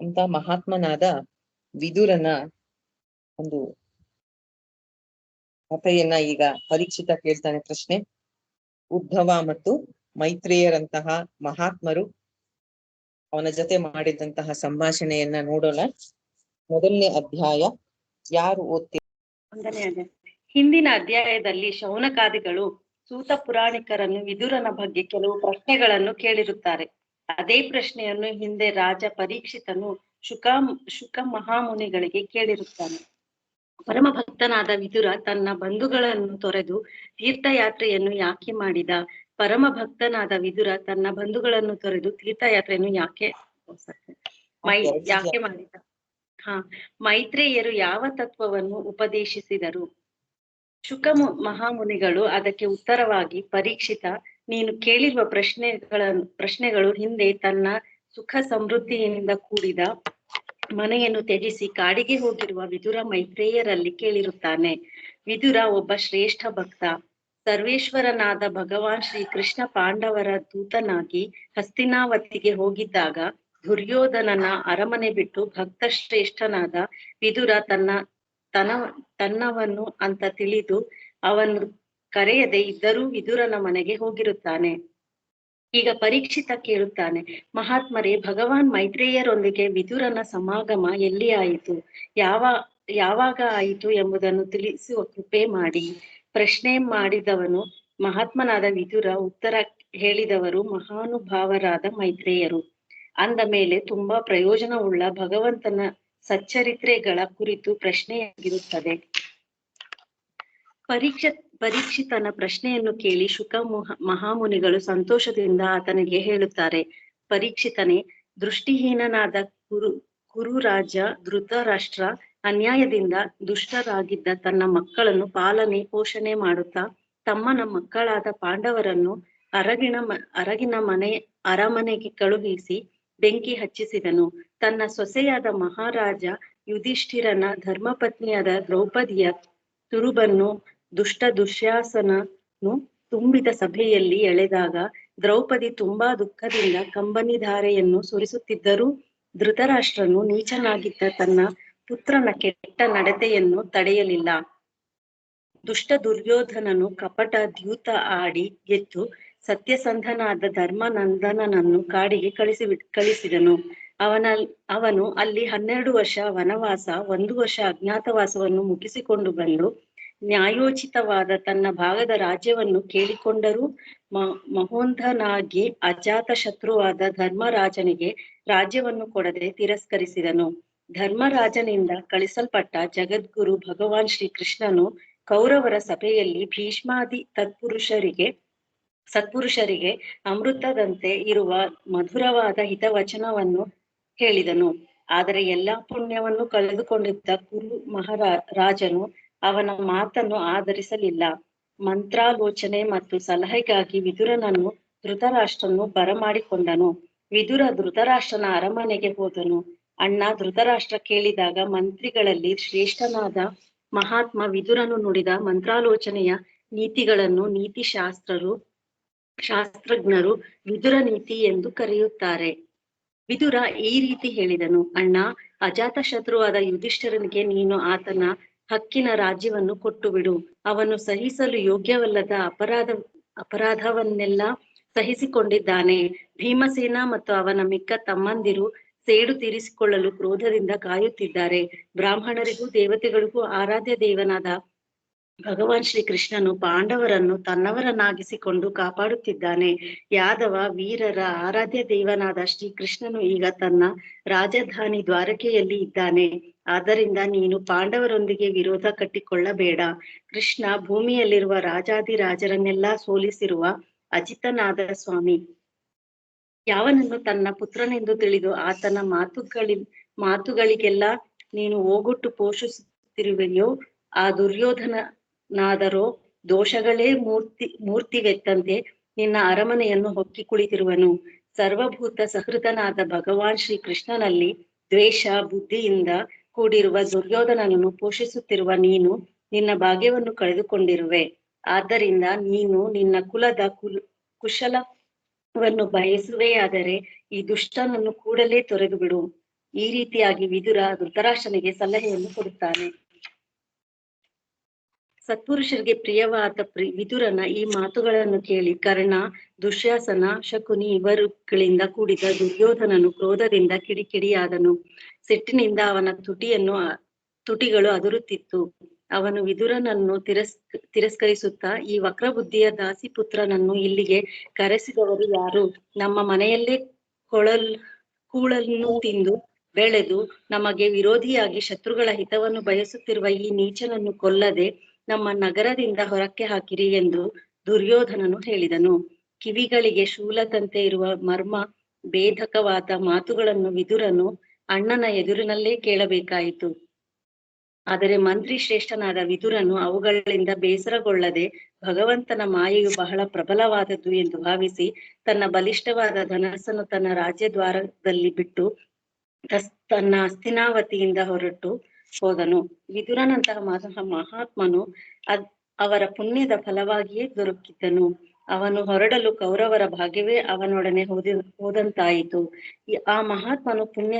ಅಂತ ಮಹಾತ್ಮನಾದ ವಿದುರನ ಒಂದು ಕಥೆಯನ್ನ ಈಗ ಪರೀಕ್ಷಿತ ಕೇಳ್ತಾನೆ. ಪ್ರಶ್ನೆ: ಉದ್ಧವ ಮತ್ತು ಮೈತ್ರೇಯರಂತಹ ಮಹಾತ್ಮರು ಅವನ ಜೊತೆ ಮಾಡಿದಂತಹ ಸಂಭಾಷಣೆಯನ್ನ ನೋಡೋಣ. ಮೊದಲನೇ ಅಧ್ಯಾಯ. ಯಾರು ಓದ್ತೀವಿ? ಹಿಂದಿನ ಅಧ್ಯಾಯದಲ್ಲಿ ಶೌನಕಾದಿಗಳು ಸೂತ ಪುರಾಣಿಕರನ್ನು ವಿದುರನ ಬಗ್ಗೆ ಕೆಲವು ಪ್ರಶ್ನೆಗಳನ್ನು ಕೇಳಿರುತ್ತಾರೆ. ಅದೇ ಪ್ರಶ್ನೆಯನ್ನು ಹಿಂದೆ ರಾಜ ಪರೀಕ್ಷಿತನು ಶುಕ ಮಹಾಮುನಿಗಳಿಗೆ ಕೇಳಿರುತ್ತಾನೆ. ಪರಮ ಭಕ್ತನಾದ ವಿದುರ ತನ್ನ ಬಂಧುಗಳನ್ನು ತೊರೆದು ತೀರ್ಥಯಾತ್ರೆಯನ್ನು ಯಾಕೆ ಮಾಡಿದ? ಪರಮ ಭಕ್ತನಾದ ವಿದುರ ತನ್ನ ಬಂಧುಗಳನ್ನು ತೊರೆದು ತೀರ್ಥಯಾತ್ರೆಯನ್ನು ಯಾಕೆ ಮಾಡಿದ? ಮೈತ್ರೇಯರು ಯಾವ ತತ್ವವನ್ನು ಉಪದೇಶಿಸಿದರು? ಶುಕ ಮಹಾಮುನಿಗಳು ಅದಕ್ಕೆ ಉತ್ತರವಾಗಿ, ಪರೀಕ್ಷಿತ, ನೀನು ಕೇಳಿರುವ ಪ್ರಶ್ನೆಗಳು ಹಿಂದೆ ತನ್ನ ಸುಖ ಸಮೃದ್ಧಿಯಿಂದ ಕೂಡಿದ ಮನೆಯನ್ನು ತ್ಯಜಿಸಿ ಕಾಡಿಗೆ ಹೋಗಿರುವ ವಿದುರ ಮೈತ್ರೇಯರಲ್ಲಿ ಕೇಳಿರುತ್ತಾನೆ. ವಿದುರ ಒಬ್ಬ ಶ್ರೇಷ್ಠ ಭಕ್ತ. ಸರ್ವೇಶ್ವರನಾದ ಭಗವಾನ್ ಶ್ರೀ ಕೃಷ್ಣ ಪಾಂಡವರ ದೂತನಾಗಿ ಹಸ್ತಿನಾವತಿಗೆ ಹೋಗಿದ್ದಾಗ ದುರ್ಯೋಧನನ ಅರಮನೆ ಬಿಟ್ಟು ಭಕ್ತ ಶ್ರೇಷ್ಠನಾದ ವಿದುರ ತನ್ನವನು ಅಂತ ತಿಳಿದು ಅವನು ಕರೆಯದೆ ಇದ್ದರೂ ವಿದುರನ ಮನೆಗೆ ಹೋಗಿರುತ್ತಾನೆ. ಈಗ ಪರೀಕ್ಷಿತ ಕೇಳುತ್ತಾನೆ, ಮಹಾತ್ಮರೇ, ಭಗವಾನ್ ಮೈತ್ರೇಯರೊಂದಿಗೆ ವಿದುರನ ಸಮಾಗಮ ಎಲ್ಲಿ ಆಯಿತು? ಯಾವಾಗ ಆಯಿತು ಎಂಬುದನ್ನು ತಿಳಿಸುವ ಕೃಪೆ ಮಾಡಿ. ಪ್ರಶ್ನೆ ಮಾಡಿದವನು ಮಹಾತ್ಮನಾದ ವಿದುರ, ಉತ್ತರ ಹೇಳಿದವರು ಮಹಾನುಭಾವರಾದ ಮೈತ್ರೇಯರು. ಅಂದ ಮೇಲೆ ತುಂಬಾ ಪ್ರಯೋಜನವುಳ್ಳ ಭಗವಂತನ ಸಚ್ಚರಿತ್ರೆಗಳ ಕುರಿತು ಪ್ರಶ್ನೆಯಾಗಿರುತ್ತದೆ. ಪರೀಕ್ಷಿತನ ಪ್ರಶ್ನೆಯನ್ನು ಕೇಳಿ ಶುಕ ಮಹಾಮುನಿಗಳು ಸಂತೋಷದಿಂದ ಆತನಿಗೆ ಹೇಳುತ್ತಾರೆ, ಪರೀಕ್ಷಿತನೇ, ದೃಷ್ಟಿಹೀನನಾದ ಕುರು ರಾಜ ಧೃತರಾಷ್ಟ್ರ ಅನ್ಯಾಯದಿಂದ ದುಷ್ಟರಾಗಿದ್ದ ತನ್ನ ಮಕ್ಕಳನ್ನು ಪಾಲನೆ ಪೋಷಣೆ ಮಾಡುತ್ತಾ ತಮ್ಮನ ಮಕ್ಕಳಾದ ಪಾಂಡವರನ್ನು ಅರಮನೆಗೆ ಕಳುಹಿಸಿ ಬೆಂಕಿ ಹಚ್ಚಿಸಿದನು. ತನ್ನ ಸೊಸೆಯಾದ ಮಹಾರಾಜ ಯುಧಿಷ್ಠಿರನ ಧರ್ಮಪತ್ನಿಯಾದ ದ್ರೌಪದಿಯ ತುರುಬನ್ನು ದುಶ್ಯಾಸನನು ತುಂಬಿದ ಸಭೆಯಲ್ಲಿ ಎಳೆದಾಗ ದ್ರೌಪದಿ ತುಂಬಾ ದುಃಖದಿಂದ ಕಂಬನಿಧಾರೆಯನ್ನು ಸುರಿಸುತ್ತಿದ್ದರೂ ಧೃತರಾಷ್ಟ್ರನು ನೀಚನಾಗಿದ್ದ ತನ್ನ ಪುತ್ರನ ಕೆಟ್ಟ ನಡತೆಯನ್ನು ತಡೆಯಲಿಲ್ಲ. ದುಷ್ಟ ದುರ್ಯೋಧನನು ಕಪಟ ದ್ಯೂತ ಆಡಿ ಗೆದ್ದು ಸತ್ಯಸಂಧನಾದ ಧರ್ಮನಂದನನನ್ನು ಕಾಡಿಗೆ ಕಳಿಸಿದನು. ಅವನು ಅಲ್ಲಿ 12 ವರ್ಷ ವನವಾಸ, 1 ವರ್ಷ ಅಜ್ಞಾತವಾಸವನ್ನು ಮುಗಿಸಿಕೊಂಡು ಬಂದು ನ್ಯಾಯೋಚಿತವಾದ ತನ್ನ ಭಾಗದ ರಾಜ್ಯವನ್ನು ಕೇಳಿಕೊಂಡರೂ ಮಹೋಂಧನಾಗಿ ಅಜಾತ ಶತ್ರುವಾದ ಧರ್ಮರಾಜನಿಗೆ ರಾಜ್ಯವನ್ನು ಕೊಡದೆ ತಿರಸ್ಕರಿಸಿದನು. ಧರ್ಮರಾಜನಿಂದ ಕಳಿಸಲ್ಪಟ್ಟ ಜಗದ್ಗುರು ಭಗವಾನ್ ಶ್ರೀಕೃಷ್ಣನು ಕೌರವರ ಸಭೆಯಲ್ಲಿ ಭೀಷ್ಮಾದಿ ಸತ್ಪುರುಷರಿಗೆ ಅಮೃತದಂತೆ ಇರುವ ಮಧುರವಾದ ಹಿತವಚನವನ್ನು ಹೇಳಿದನು. ಆದರೆ ಎಲ್ಲಾ ಪುಣ್ಯವನ್ನು ಕಳೆದುಕೊಂಡಿದ್ದ ಕುರು ಮಹಾರಾಜನು ಅವನ ಮಾತನ್ನು ಆಧರಿಸಲಿಲ್ಲ. ಮಂತ್ರಾಲೋಚನೆ ಮತ್ತು ಸಲಹೆಗಾಗಿ ವಿದುರನನ್ನು ಧೃತರಾಷ್ಟ್ರನು ಬರಮಾಡಿಕೊಂಡನು. ವಿದುರ ಧೃತರಾಷ್ಟ್ರನ ಅರಮನೆಗೆ ಹೋದನು. ಅಣ್ಣ ಧೃತರಾಷ್ಟ್ರ ಕೇಳಿದಾಗ ಮಂತ್ರಿಗಳಲ್ಲಿ ಶ್ರೇಷ್ಠನಾದ ಮಹಾತ್ಮ ವಿದುರನು ನುಡಿದ ಮಂತ್ರಾಲೋಚನೆಯ ನೀತಿಗಳನ್ನು ಶಾಸ್ತ್ರಜ್ಞರು ವಿದುರ ನೀತಿ ಎಂದು ಕರೆಯುತ್ತಾರೆ. ವಿದುರ ಈ ರೀತಿ ಹೇಳಿದನು, ಅಣ್ಣ, ಅಜಾತ ಶತ್ರುವಾದ ಯುಧಿಷ್ಠಿರನಿಗೆ ನೀನು ಆತನ ಹಕ್ಕಿನ ರಾಜ್ಯವನ್ನು ಕೊಟ್ಟು ಬಿಡು. ಅವನು ಸಹಿಸಲು ಯೋಗ್ಯವಲ್ಲದ ಅಪರಾಧವನ್ನೆಲ್ಲ ಸಹಿಸಿಕೊಂಡಿದ್ದಾನೆ. ಭೀಮಸೇನ ಮತ್ತು ಅವನ ಮಿಕ್ಕ ತಮ್ಮಂದಿರು ಸೇಡು ತೀರಿಸಿಕೊಳ್ಳಲು ಕ್ರೋಧದಿಂದ ಕಾಯುತ್ತಿದ್ದಾರೆ. ಬ್ರಾಹ್ಮಣರಿಗೂ ದೇವತೆಗಳಿಗೂ ಆರಾಧ್ಯ ದೇವನಾದ ಭಗವಾನ್ ಶ್ರೀಕೃಷ್ಣನು ಪಾಂಡವರನ್ನು ತನ್ನವರನ್ನಾಗಿಸಿಕೊಂಡು ಕಾಪಾಡುತ್ತಿದ್ದಾನೆ. ಯಾದವ ವೀರರ ಆರಾಧ್ಯ ದೇವನಾದ ಶ್ರೀಕೃಷ್ಣನು ಈಗ ತನ್ನ ರಾಜಧಾನಿ ದ್ವಾರಕೆಯಲ್ಲಿ ಇದ್ದಾನೆ. ಆದ್ದರಿಂದ ನೀನು ಪಾಂಡವರೊಂದಿಗೆ ವಿರೋಧ ಕಟ್ಟಿಕೊಳ್ಳಬೇಡ. ಕೃಷ್ಣ ಭೂಮಿಯಲ್ಲಿರುವ ರಾಜಾದಿರಾಜರನ್ನೆಲ್ಲ ಸೋಲಿಸಿರುವ ಅಜಿತನಾದ ಸ್ವಾಮಿ. ಯಾವನನ್ನು ತನ್ನ ಪುತ್ರನೆಂದು ತಿಳಿದು ಆತನ ಮಾತುಗಳಿಗೆಲ್ಲ ನೀನು ಓಗೊಟ್ಟು ಪೋಷಿಸುತ್ತಿರುವೆಯೋ ಆ ದುರ್ಯೋಧನನಾದರೋ ದೋಷಗಳೇ ಮೂರ್ತಿವೆತ್ತಂತೆ ನಿನ್ನ ಅರಮನೆಯನ್ನು ಹೊಕ್ಕಿ ಕುಳಿತಿರುವನು. ಸರ್ವಭೂತ ಸಹೃದನಾದ ಭಗವಾನ್ ಶ್ರೀ ಕೃಷ್ಣನಲ್ಲಿ ದ್ವೇಷ ಬುದ್ಧಿಯಿಂದ ಕೂಡಿರುವ ದುರ್ಯೋಧನನನ್ನು ಪೋಷಿಸುತ್ತಿರುವ ನೀನು ನಿನ್ನ ಭಾಗ್ಯವನ್ನು ಕಳೆದುಕೊಂಡಿರುವೆ. ಆದ್ದರಿಂದ ನೀನು ನಿನ್ನ ಕುಲದ ಕುಶಲವನ್ನು ಬಯಸುವೆಯಾದರೆ ಈ ದುಷ್ಟನನ್ನು ಕೂಡಲೇ ತೊರೆದು ಬಿಡು. ಈ ರೀತಿಯಾಗಿ ವಿದುರ ಧೃತರಾಷ್ಟ್ರನಿಗೆ ಸಲಹೆಯನ್ನು ಕೊಡುತ್ತಾನೆ. ಸತ್ಪುರುಷರಿಗೆ ಪ್ರಿಯವಾದ ವಿದುರನ ಈ ಮಾತುಗಳನ್ನು ಕೇಳಿ ಕರ್ಣ, ದುಶ್ಯಾಸನ, ಶಕುನಿ ಇವರುಗಳಿಂದ ಕೂಡಿದ ದುರ್ಯೋಧನನು ಕ್ರೋಧದಿಂದ ಕಿಡಿಕಿಡಿಯಾದನು. ಸಿಟ್ಟಿನಿಂದ ಅವನ ತುಟಿಗಳು ಅದುರುತ್ತಿತ್ತು. ಅವನು ವಿದುರನನ್ನು ತಿರಸ್ಕರಿಸುತ್ತಾ, ಈ ವಕ್ರಬುದ್ಧಿಯ ದಾಸಿಪುತ್ರನನ್ನು ಇಲ್ಲಿಗೆ ಕರೆಸಿದವರು ಯಾರು? ನಮ್ಮ ಮನೆಯಲ್ಲೇ ಕೂಳನ್ನು ತಿಂದು ಬೆಳೆದು ನಮಗೆ ವಿರೋಧಿಯಾಗಿ ಶತ್ರುಗಳ ಹಿತವನ್ನು ಬಯಸುತ್ತಿರುವ ಈ ನೀಚನನ್ನು ಕೊಲ್ಲದೆ ನಮ್ಮ ನಗರದಿಂದ ಹೊರಕ್ಕೆ ಹಾಕಿರಿ ಎಂದು ದುರ್ಯೋಧನನು ಹೇಳಿದನು. ಕಿವಿಗಳಿಗೆ ಶೂಲದಂತೆ ಇರುವ ಮರ್ಮ ಭೇದಕವಾದ ಮಾತುಗಳನ್ನು ವಿದುರನು ಅಣ್ಣನ ಎದುರಿನಲ್ಲೇ ಕೇಳಬೇಕಾಯಿತು. ಆದರೆ ಮಂತ್ರಿ ಶ್ರೇಷ್ಠನಾದ ವಿದುರನು ಅವುಗಳಿಂದ ಬೇಸರಗೊಳ್ಳದೆ ಭಗವಂತನ ಮಾಯೆಯು ಬಹಳ ಪ್ರಬಲವಾದದ್ದು ಎಂದು ಭಾವಿಸಿ ತನ್ನ ಬಲಿಷ್ಠವಾದ ಧನಸ್ಸನ್ನು ತನ್ನ ರಾಜ್ಯದ್ವಾರದಲ್ಲಿ ಬಿಟ್ಟು ತನ್ನ ಹಸ್ತಿನಾವತಿಯಿಂದ ಹೊರಟು ಹೋದನು. ವಿದುರನಂತಹ ಮಹಾತ್ಮನು ಅವರ ಪುಣ್ಯದ ಫಲವಾಗಿಯೇ ದೊರಕಿದ್ದನು. ಅವನು ಹೊರಡಲು ಕೌರವರ ಭಾಗ್ಯವೇ ಅವನೊಡನೆ ಹೋದಂತಾಯಿತು. ಆ ಮಹಾತ್ಮನು ಪುಣ್ಯ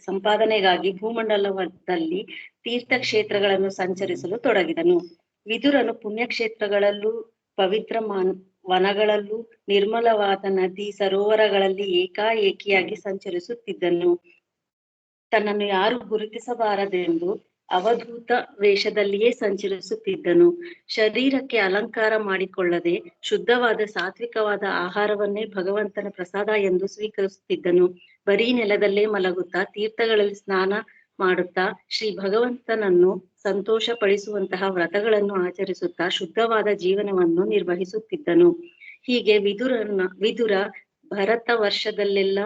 ಸಂಪಾದನೆಗಾಗಿ ಭೂಮಂಡಲದಲ್ಲಿ ತೀರ್ಥಕ್ಷೇತ್ರಗಳನ್ನು ಸಂಚರಿಸಲು ತೊಡಗಿದನು. ವಿದುರನು ಪುಣ್ಯಕ್ಷೇತ್ರಗಳಲ್ಲೂ ಪವಿತ್ರ ವನಗಳಲ್ಲೂ ನಿರ್ಮಲವಾದ ನದಿ ಸರೋವರಗಳಲ್ಲಿ ಏಕಾಏಕಿಯಾಗಿ ಸಂಚರಿಸುತ್ತಿದ್ದನು. ತನ್ನನ್ನು ಯಾರು ಗುರುತಿಸಬಾರದೆಂದು ಅವಧೂತ ವೇಷದಲ್ಲಿಯೇ ಸಂಚರಿಸುತ್ತಿದ್ದನು. ಶರೀರಕ್ಕೆ ಅಲಂಕಾರ ಮಾಡಿಕೊಳ್ಳದೆ ಶುದ್ಧವಾದ ಸಾತ್ವಿಕವಾದ ಆಹಾರವನ್ನೇ ಭಗವಂತನ ಪ್ರಸಾದ ಎಂದು ಸ್ವೀಕರಿಸುತ್ತಿದ್ದನು. ಬರೀ ನೆಲದಲ್ಲೇ ಮಲಗುತ್ತಾ ತೀರ್ಥಗಳಲ್ಲಿ ಸ್ನಾನ ಮಾಡುತ್ತಾ ಶ್ರೀ ಭಗವಂತನನ್ನು ಸಂತೋಷ ಪಡಿಸುವಂತಹ ವ್ರತಗಳನ್ನು ಆಚರಿಸುತ್ತಾ ಶುದ್ಧವಾದ ಜೀವನವನ್ನು ನಿರ್ವಹಿಸುತ್ತಿದ್ದನು. ಹೀಗೆ ವಿದುರ ಭರತ ವರ್ಷದಲ್ಲೆಲ್ಲ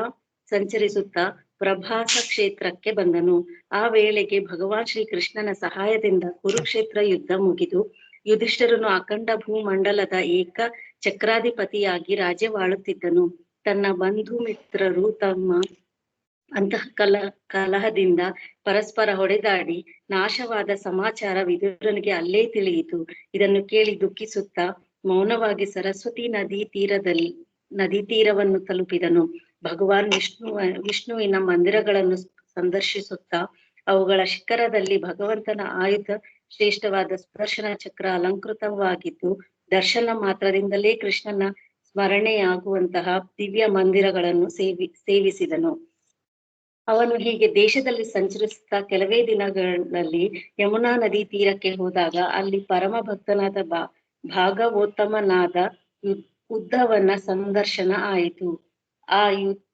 ಸಂಚರಿಸುತ್ತಾ ಪ್ರಭಾಸ ಕ್ಷೇತ್ರಕ್ಕೆ ಬಂದನು. ಆ ವೇಳೆಗೆ ಭಗವಾನ್ ಶ್ರೀ ಕೃಷ್ಣನ ಸಹಾಯದಿಂದ ಕುರುಕ್ಷೇತ್ರ ಯುದ್ಧ ಮುಗಿದು ಯುಧಿಷ್ಠಿರನು ಅಖಂಡ ಭೂಮಂಡಲದ ಏಕ ಚಕ್ರಾಧಿಪತಿಯಾಗಿ ರಾಜ್ಯವಾಳುತ್ತಿದ್ದನು. ತನ್ನ ಬಂಧು ಮಿತ್ರರು ತಮ್ಮ ಕಲಹದಿಂದ ಪರಸ್ಪರ ಹೊಡೆದಾಡಿ ನಾಶವಾದ ಸಮಾಚಾರ ವಿದುರನಿಗೆ ಅಲ್ಲೇ ತಿಳಿಯಿತು. ಇದನ್ನು ಕೇಳಿ ದುಃಖಿಸುತ್ತಾ ಮೌನವಾಗಿ ಸರಸ್ವತಿ ನದಿ ತೀರವನ್ನು ತಲುಪಿದನು. ಭಗವಾನ್ ವಿಷ್ಣುವಿನ ಮಂದಿರಗಳನ್ನು ಸಂದರ್ಶಿಸುತ್ತಾ ಅವುಗಳ ಶಿಖರದಲ್ಲಿ ಭಗವಂತನ ಆಯುಧ ಶ್ರೇಷ್ಠವಾದ ಸುದರ್ಶನ ಚಕ್ರ ಅಲಂಕೃತವಾಗಿದ್ದು ದರ್ಶನ ಮಾತ್ರದಿಂದಲೇ ಕೃಷ್ಣನ ಸ್ಮರಣೆಯಾಗುವಂತಹ ದಿವ್ಯ ಮಂದಿರಗಳನ್ನು ಸೇವಿಸಿದನು. ಅವನು ಹೀಗೆ ದೇಶದಲ್ಲಿ ಸಂಚರಿಸುತ್ತಾ ಕೆಲವೇ ದಿನಗಳಲ್ಲಿ ಯಮುನಾ ನದಿ ತೀರಕ್ಕೆ ಹೋದಾಗ ಅಲ್ಲಿ ಪರಮ ಭಕ್ತನಾದ ಭಾಗವೋತ್ತಮನಾದ ಉದ್ಧವನ ಸಂದರ್ಶನ ಆಯಿತು. ಆ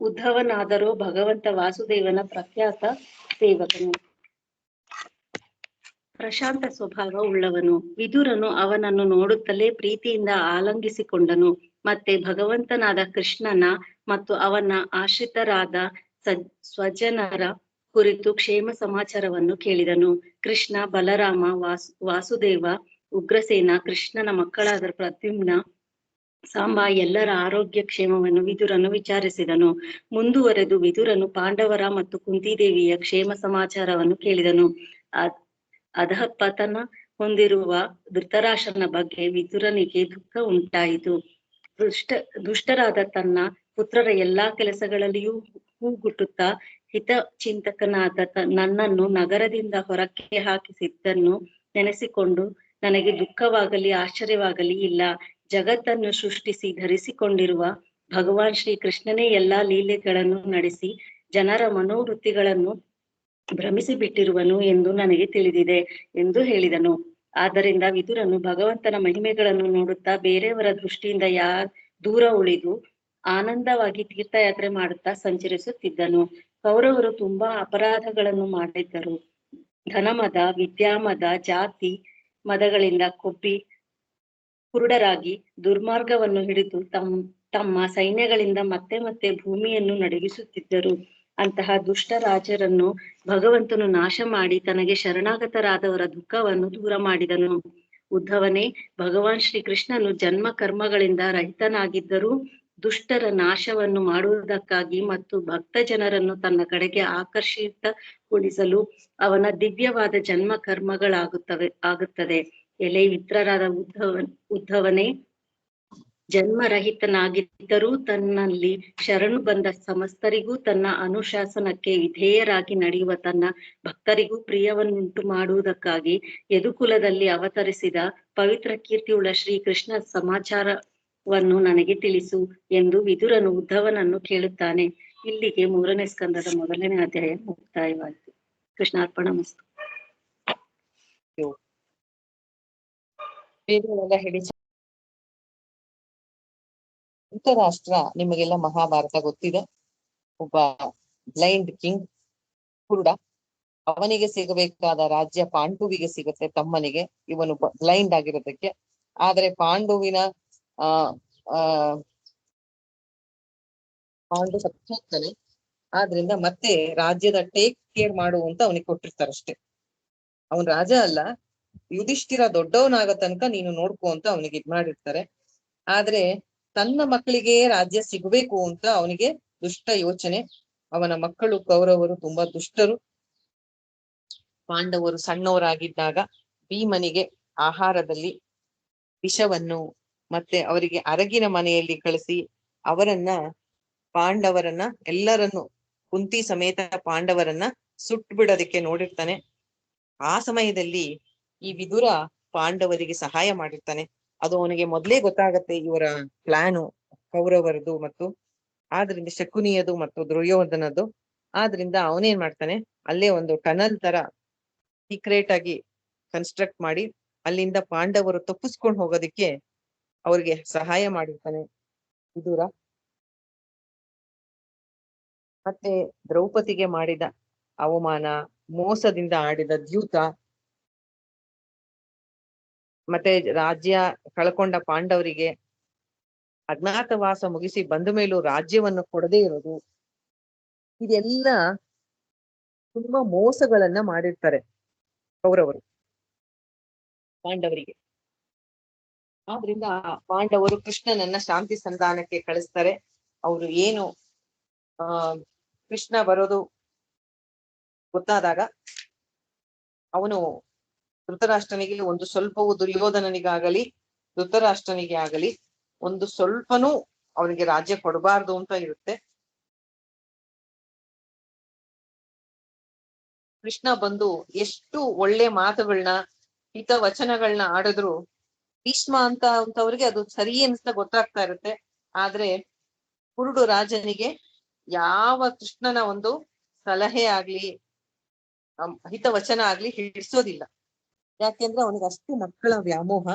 ಉದ್ಧವನಾದರೂ ಭಗವಂತ ವಾಸುದೇವನ ಪ್ರಖ್ಯಾತ ಸೇವಕನು, ಪ್ರಶಾಂತ ಸ್ವಭಾವ ಉಳ್ಳವನು. ವಿದುರನು ಅವನನ್ನು ನೋಡುತ್ತಲೇ ಪ್ರೀತಿಯಿಂದ ಆಲಂಗಿಸಿಕೊಂಡನು. ಮತ್ತೆ ಭಗವಂತನಾದ ಕೃಷ್ಣನ ಮತ್ತು ಅವನ ಆಶ್ರಿತರಾದ ಸ್ವಜನರ ಕುರಿತು ಕ್ಷೇಮ ಸಮಾಚಾರವನ್ನು ಕೇಳಿದನು. ಕೃಷ್ಣ, ಬಲರಾಮ, ವಾಸುದೇವ, ಉಗ್ರಸೇನ, ಕೃಷ್ಣನ ಮಕ್ಕಳಾದ ಪ್ರದ್ಯುಮ್ನ, ಸಾಂಬ ಎಲ್ಲರ ಆರೋಗ್ಯ ಕ್ಷೇಮವನ್ನು ವಿದುರನು ವಿಚಾರಿಸಿದನು. ಮುಂದುವರೆದು ವಿದುರನು ಪಾಂಡವರ ಮತ್ತು ಕುಂತಿದೇವಿಯ ಕ್ಷೇಮ ಸಮಾಚಾರವನ್ನು ಕೇಳಿದನು. ಅಧಃಪತನ ಹೊಂದಿರುವ ಧೃತರಾಷ್ಟ್ರನ ಬಗ್ಗೆ ವಿದುರನಿಗೆ ದುಃಖ ಉಂಟಾಯಿತು. ದುಷ್ಟರಾದ ತನ್ನ ಪುತ್ರರ ಎಲ್ಲಾ ಕೆಲಸಗಳಲ್ಲಿಯೂ ಹೂಗುಟ್ಟುತ್ತಾ ಹಿತಚಿಂತಕನಾದ ನನ್ನನ್ನು ನಗರದಿಂದ ಹೊರಕ್ಕೆ ಹಾಕಿಸಿದ್ದನ್ನು ನೆನೆಸಿಕೊಂಡು ನನಗೆ ದುಃಖವಾಗಲಿ ಆಶ್ಚರ್ಯವಾಗಲಿ ಇಲ್ಲ. ಜಗತ್ತನ್ನು ಸೃಷ್ಟಿಸಿ ಧರಿಸಿಕೊಂಡಿರುವ ಭಗವಾನ್ ಶ್ರೀ ಕೃಷ್ಣನೇ ಎಲ್ಲಾ ಲೀಲೆಗಳನ್ನು ನಡೆಸಿ ಜನರ ಮನೋವೃತ್ತಿಗಳನ್ನು ಭ್ರಮಿಸಿ ಬಿಟ್ಟಿರುವನು ಎಂದು ನನಗೆ ತಿಳಿದಿದೆ ಎಂದು ಹೇಳಿದನು. ಆದ್ದರಿಂದ ವಿದುರನು ಭಗವಂತನ ಮಹಿಮೆಗಳನ್ನು ನೋಡುತ್ತಾ ಬೇರೆಯವರ ದೃಷ್ಟಿಯಿಂದ ದೂರ ಉಳಿದು ಆನಂದವಾಗಿ ತೀರ್ಥಯಾತ್ರೆ ಮಾಡುತ್ತಾ ಸಂಚರಿಸುತ್ತಿದ್ದನು. ಕೌರವರು ತುಂಬಾ ಅಪರಾಧಗಳನ್ನು ಮಾಡಿದ್ದರು. ಧನಮದ, ವಿದ್ಯಾಮದ, ಜಾತಿ ಮದಗಳಿಂದ ಕೊಬ್ಬಿ ಕುರುಡರಾಗಿ ದುರ್ಮಾರ್ಗವನ್ನು ಹಿಡಿದು ತಮ್ಮ ಸೈನ್ಯಗಳಿಂದ ಮತ್ತೆ ಮತ್ತೆ ಭೂಮಿಯನ್ನು ನಡುಗಿಸುತ್ತಿದ್ದರು. ಅಂತಹ ದುಷ್ಟ ರಾಜರನ್ನು ಭಗವಂತನು ನಾಶ ಮಾಡಿ ತನಗೆ ಶರಣಾಗತರಾದವರ ದುಃಖವನ್ನು ದೂರ ಮಾಡಿದನು. ಉದ್ಧವನೇ, ಭಗವಾನ್ ಶ್ರೀ ಕೃಷ್ಣನು ಜನ್ಮ ಕರ್ಮಗಳಿಂದ ರಹಿತನಾಗಿದ್ದರೂ ದುಷ್ಟರ ನಾಶವನ್ನು ಮಾಡುವುದಕ್ಕಾಗಿ ಮತ್ತು ಭಕ್ತ ಜನರನ್ನು ತನ್ನ ಕಡೆಗೆ ಆಕರ್ಷಿತಗೊಳಿಸಲು ಅವನ ದಿವ್ಯವಾದ ಜನ್ಮ ಕರ್ಮಗಳಾಗುತ್ತದೆ. ಎಲೆ ವಿತ್ರರಾದ ಉದ್ಧವನೇ, ಜನ್ಮರಹಿತನಾಗಿದ್ದರೂ ತನ್ನಲ್ಲಿ ಶರಣು ಬಂದ ಸಮಸ್ತರಿಗೂ ತನ್ನ ಅನುಶಾಸನಕ್ಕೆ ವಿಧೇಯರಾಗಿ ನಡೆಯುವ ತನ್ನ ಭಕ್ತರಿಗೂ ಪ್ರಿಯವನ್ನುಂಟು ಮಾಡುವುದಕ್ಕಾಗಿ ಯದುಕುಲದಲ್ಲಿ ಅವತರಿಸಿದ ಪವಿತ್ರ ಕೀರ್ತಿಯುಳ್ಳ ಶ್ರೀಕೃಷ್ಣ ಸಮಾಚಾರವನ್ನು ನನಗೆ ತಿಳಿಸು ಎಂದು ವಿದುರನು ಉದ್ಧವನನ್ನು ಕೇಳುತ್ತಾನೆ. ಇಲ್ಲಿಗೆ 3ನೇ ಸ್ಕಂದದ 1ನೇ ಅಧ್ಯಾಯ ಮುಕ್ತಾಯವಾಯಿತು. ಕೃಷ್ಣಾರ್ಪಣಮಸ್ತು. ಬೇರೆಯವರೆಲ್ಲ ಹೇಳಿ. ಧೃತರಾಷ್ಟ್ರ ನಿಮಗೆಲ್ಲ ಮಹಾಭಾರತ ಗೊತ್ತಿದೆ. ಒಬ್ಬ ಬ್ಲೈಂಡ್ ಕಿಂಗ್, ಕುರುಡ. ಅವನಿಗೆ ಸಿಗಬೇಕಾದ ರಾಜ್ಯ ಪಾಂಡುವಿಗೆ ಸಿಗುತ್ತೆ, ತಮ್ಮನಿಗೆ. ಇವನು ಬ್ಲೈಂಡ್ ಆಗಿರೋದಕ್ಕೆ. ಆದ್ರೆ ಪಾಂಡು ಸತ್ತೋಗ್ತಾನೆ. ಆದ್ರಿಂದ ಮತ್ತೆ ರಾಜ್ಯದ ಟೇಕ್ ಕೇರ್ ಮಾಡು ಅಂತ ಅವನಿಗೆ ಕೊಟ್ಟಿರ್ತಾರಷ್ಟೇ. ಅವನ್ ರಾಜ ಅಲ್ಲ, ಯುಧಿಷ್ಠಿರ ದೊಡ್ಡವನಾಗೋ ತನಕ ನೀನು ನೋಡ್ಕೋ ಅಂತ ಅವನಿಗೆ ಇದ್ ಮಾಡಿರ್ತಾರೆ. ಆದ್ರೆ ತನ್ನ ಮಕ್ಕಳಿಗೆ ರಾಜ್ಯ ಸಿಗ್ಬೇಕು ಅಂತ ಅವನಿಗೆ ದುಷ್ಟ ಯೋಚನೆ. ಅವನ ಮಕ್ಕಳು ಕೌರವರು ತುಂಬಾ ದುಷ್ಟರು. ಪಾಂಡವರು ಸಣ್ಣವರಾಗಿದ್ದಾಗ ಭೀಮನಿಗೆ ಆಹಾರದಲ್ಲಿ ವಿಷವನ್ನು ಮತ್ತೆ ಅವರಿಗೆ ಅರಗಿನ ಮನೆಯಲ್ಲಿ ಕಳಿಸಿ ಪಾಂಡವರನ್ನ ಎಲ್ಲರನ್ನು, ಕುಂತಿ ಸಮೇತ ಪಾಂಡವರನ್ನ ಸುಟ್ಟು ಬಿಡೋದಕ್ಕೆ ನೋಡಿರ್ತಾನೆ. ಆ ಸಮಯದಲ್ಲಿ ಈ ವಿದುರ ಪಾಂಡವರಿಗೆ ಸಹಾಯ ಮಾಡಿರ್ತಾನೆ. ಅದು ಅವನಿಗೆ ಮೊದ್ಲೇ ಗೊತ್ತಾಗತ್ತೆ, ಇವರ ಪ್ಲಾನು ಕೌರವರದು ಮತ್ತು ಆದ್ರಿಂದ ಶಕುನಿಯದು ಮತ್ತು ದುರ್ಯೋಧನದ್ದು. ಆದ್ರಿಂದ ಅವನೇನ್ ಮಾಡ್ತಾನೆ, ಅಲ್ಲೇ ಒಂದು ಟನಲ್ ತರ ಸೀಕ್ರೆಟ್ ಆಗಿ ಕನ್ಸ್ಟ್ರಕ್ಟ್ ಮಾಡಿ ಅಲ್ಲಿಂದ ಪಾಂಡವರು ತಪ್ಪಿಸ್ಕೊಂಡು ಹೋಗೋದಿಕ್ಕೆ ಅವ್ರಿಗೆ ಸಹಾಯ ಮಾಡಿರ್ತಾನೆ ವಿದುರ. ಮತ್ತೆ ದ್ರೌಪದಿಗೆ ಮಾಡಿದ ಅವಮಾನ, ಮೋಸದಿಂದ ಆಡಿದ ದ್ಯೂತ, ಮತ್ತೆ ರಾಜ್ಯ ಕಳ್ಕೊಂಡ ಪಾಂಡವರಿಗೆ ಅಜ್ಞಾತವಾಸ ಮುಗಿಸಿ ಬಂದ ಮೇಲೂ ರಾಜ್ಯವನ್ನು ಕೊಡದೇ ಇರೋದು, ಇದೆಲ್ಲ ತುಂಬಾ ಮೋಸಗಳನ್ನ ಮಾಡಿರ್ತಾರೆ ಕೌರವರು ಪಾಂಡವರಿಗೆ. ಆದ್ರಿಂದ ಪಾಂಡವರು ಕೃಷ್ಣನನ್ನ ಶಾಂತಿ ಸಂಧಾನಕ್ಕೆ ಕಳಿಸ್ತಾರೆ. ಅವರು ಏನು ಕೃಷ್ಣ ಬರೋದು ಗೊತ್ತಾದಾಗ ಅವನು ಧೃತರಾಷ್ಟ್ರನಿಗೆ ಒಂದು ಸ್ವಲ್ಪವೂ, ದುರ್ಯೋಧನನಿಗಾಗಲಿ ಧೃತರಾಷ್ಟ್ರನಿಗೆ ಆಗಲಿ ಒಂದು ಸ್ವಲ್ಪನೂ ಅವನಿಗೆ ರಾಜ್ಯ ಕೊಡಬಾರ್ದು ಅಂತ ಇರುತ್ತೆ. ಕೃಷ್ಣ ಬಂದು ಎಷ್ಟು ಒಳ್ಳೆ ಮಾತುಗಳನ್ನ, ಹಿತವಚನಗಳನ್ನ ಆಡಿದ್ರು ಭೀಷ್ಮ ಅಂತವ್ರಿಗೆ ಅದು ಸರಿ ಅನ್ಸ್ತಾ ಗೊತ್ತಾಗ್ತಾ ಇರುತ್ತೆ. ಆದ್ರೆ ಕುರುಡು ರಾಜನಿಗೆ ಯಾವ ಕೃಷ್ಣನ ಒಂದು ಸಲಹೆ ಆಗ್ಲಿ ಹಿತವಚನ ಆಗ್ಲಿ ಹಿಡಿಸೋದಿಲ್ಲ. ಯಾಕೆಂದ್ರೆ ಅವನಿಗೆ ಅಷ್ಟು ಮಕ್ಕಳ ವ್ಯಾಮೋಹ.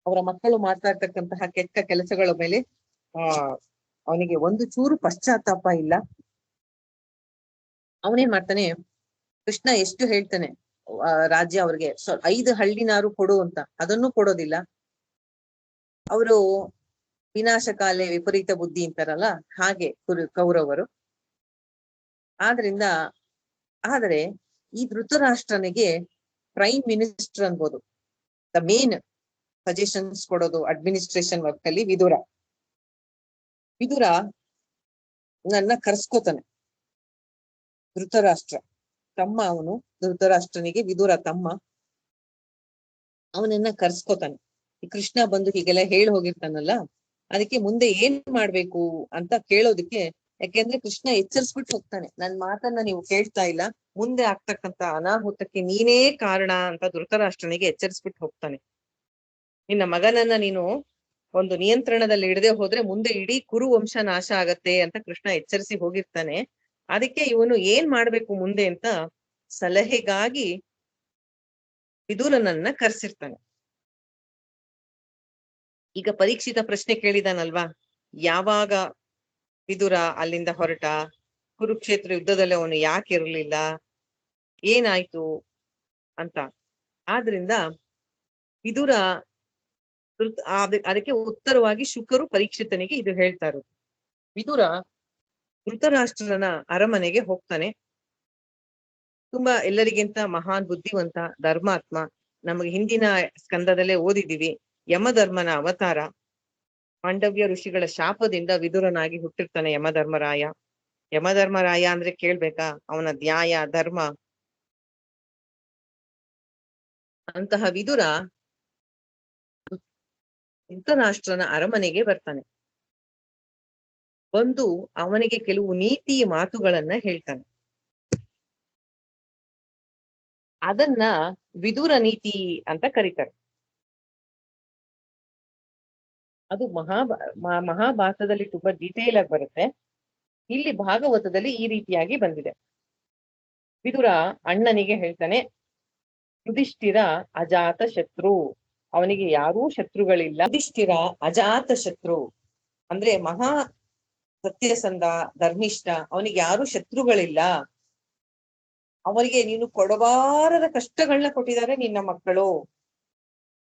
ಅವರ ಮಕ್ಕಳು ಮಾಡ್ತಾ ಇರ್ತಕ್ಕಂತಹ ಕೆಟ್ಟ ಕೆಲಸಗಳ ಮೇಲೆ ಅವನಿಗೆ ಒಂದು ಚೂರು ಪಶ್ಚಾತ್ತಾಪ ಇಲ್ಲ. ಅವನೇನ್ ಮಾಡ್ತಾನೆ, ಕೃಷ್ಣ ಎಷ್ಟು ಹೇಳ್ತಾನೆ ರಾಜ್ಯ ಅವ್ರಿಗೆ 5 ಹಳ್ಳಿನಾರು ಕೊಡು ಅಂತ, ಅದನ್ನು ಕೊಡೋದಿಲ್ಲ. ಅವರು ವಿನಾಶಕಾಲೆ ವಿಪರೀತ ಬುದ್ಧಿ ಅಂತಾರಲ್ಲ, ಹಾಗೆ ಕೌರವರು. ಆದ್ರೆ ಈ ಧೃತರಾಷ್ಟ್ರನಿಗೆ ಪ್ರೈಮ್ ಮಿನಿಸ್ಟರ್ ಅನ್ಬೋದು, ದ ಮೇನ್ ಸಜೆಷನ್ಸ್ ಕೊಡೋದು ಅಡ್ಮಿನಿಸ್ಟ್ರೇಷನ್ ವರ್ಕ್ ಅಲ್ಲಿ ವಿದುರ ನನ್ನ ಕರ್ಸ್ಕೋತಾನೆ. ಧೃತರಾಷ್ಟ್ರ ತಮ್ಮ, ಅವನು ಧೃತರಾಷ್ಟ್ರನಿಗೆ ವಿದುರ ತಮ್ಮ, ಅವನನ್ನ ಕರ್ಸ್ಕೋತಾನೆ. ಈ ಕೃಷ್ಣ ಬಂದು ಹೀಗೆಲ್ಲ ಹೇಳಿ ಹೋಗಿರ್ತಾನಲ್ಲ, ಅದಕ್ಕೆ ಮುಂದೆ ಏನ್ ಮಾಡ್ಬೇಕು ಅಂತ ಕೇಳೋದಕ್ಕೆ. ಯಾಕೆಂದ್ರೆ ಕೃಷ್ಣ ಎಚ್ಚರಿಸ್ಬಿಟ್ಟು ಹೋಗ್ತಾನೆ, ನನ್ ಮಾತನ್ನ ನೀವು ಕೇಳ್ತಾ ಇಲ್ಲ, ಮುಂದೆ ಆಗ್ತಕ್ಕಂತ ಅನಾಹುತಕ್ಕೆ ನೀನೇ ಕಾರಣ ಅಂತ ಧೃತರಾಷ್ಟ್ರನಿಗೆ ಎಚ್ಚರಿಸ್ಬಿಟ್ಟು ಹೋಗ್ತಾನೆ. ನಿನ್ನ ಮಗನನ್ನ ನೀನು ಒಂದು ನಿಯಂತ್ರಣದಲ್ಲಿ ಇಡದೆ ಹೋದ್ರೆ ಮುಂದೆ ಇಡೀ ಕುರು ವಂಶ ನಾಶ ಆಗತ್ತೆ ಅಂತ ಕೃಷ್ಣ ಎಚ್ಚರಿಸಿ ಹೋಗಿರ್ತಾನೆ. ಅದಕ್ಕೆ ಇವನು ಏನ್ ಮಾಡ್ಬೇಕು ಮುಂದೆ ಅಂತ ಸಲಹೆಗಾಗಿ ವಿದುರನನ್ನ ಕರ್ಸಿರ್ತಾನೆ. ಈಗ ಪರೀಕ್ಷಿತ ಪ್ರಶ್ನೆ ಕೇಳಿದಾನಲ್ವಾ, ಯಾವಾಗ ವಿದುರ ಅಲ್ಲಿಂದ ಹೊರಟ, ಕುರುಕ್ಷೇತ್ರ ಯುದ್ಧದಲ್ಲಿ ಅವನು ಯಾಕೆ ಇರಲಿಲ್ಲ, ಏನಾಯ್ತು ಅಂತ. ಆದ್ರಿಂದ ವಿದುರ ಅದಕ್ಕೆ ಉತ್ತರವಾಗಿ ಶುಕರು ಪರೀಕ್ಷಿತನಿಗೆ ಇದು ಹೇಳ್ತಾ ಇರೋದು. ವಿದುರ ಧೃತರಾಷ್ಟ್ರನ ಅರಮನೆಗೆ ಹೋಗ್ತಾನೆ. ತುಂಬಾ ಎಲ್ಲರಿಗಿಂತ ಮಹಾನ್ ಬುದ್ಧಿವಂತ, ಧರ್ಮಾತ್ಮ. ನಮಗೆ ಹಿಂದಿನ ಸ್ಕಂದದಲ್ಲೇ ಓದಿದೀವಿ, ಯಮಧರ್ಮನ ಅವತಾರ. ಪಾಂಡವ್ಯ ಋಷಿಗಳ ಶಾಪದಿಂದ ವಿದುರನಾಗಿ ಹುಟ್ಟಿರ್ತಾನೆ ಯಮಧರ್ಮರಾಯ. ಯಮಧರ್ಮರಾಯ ಅಂದ್ರೆ ಕೇಳ್ಬೇಕಾ, ಅವನ ನ್ಯಾಯ ಧರ್ಮ. ಅಂತಹ ವಿದುರ ಧೃತರಾಷ್ಟ್ರನ ಅರಮನೆಗೆ ಬರ್ತಾನೆ. ಬಂದು ಅವನಿಗೆ ಕೆಲವು ನೀತಿ ಮಾತುಗಳನ್ನ ಹೇಳ್ತಾನೆ. ಅದನ್ನ ವಿದುರ ನೀತಿ ಅಂತ ಕರೀತಾರೆ. ಅದು ಮಹಾಭಾರತದಲ್ಲಿ ತುಂಬಾ ಡೀಟೇಲ್ ಆಗಿ ಬರುತ್ತೆ. ಇಲ್ಲಿ ಭಾಗವತದಲ್ಲಿ ಈ ರೀತಿಯಾಗಿ ಬಂದಿದೆ. ವಿದುರ ಅಣ್ಣನಿಗೆ ಹೇಳ್ತಾನೆ, ಯುಧಿಷ್ಠಿರ ಅಜಾತ ಶತ್ರು, ಅವನಿಗೆ ಯಾರೂ ಶತ್ರುಗಳಿಲ್ಲ. ಯುಧಿಷ್ಠಿರ ಅಜಾತ ಶತ್ರು ಅಂದ್ರೆ ಮಹಾ ಸತ್ಯಸಂಧ, ಧರ್ಮಿಷ್ಠ, ಅವನಿಗೆ ಯಾರು ಶತ್ರುಗಳಿಲ್ಲ. ಅವನಿಗೆ ನೀನು ಕೊಡಬಾರದ ಕಷ್ಟಗಳನ್ನ ಕೊಟ್ಟಿದ್ದಾರೆ ನಿನ್ನ ಮಕ್ಕಳು.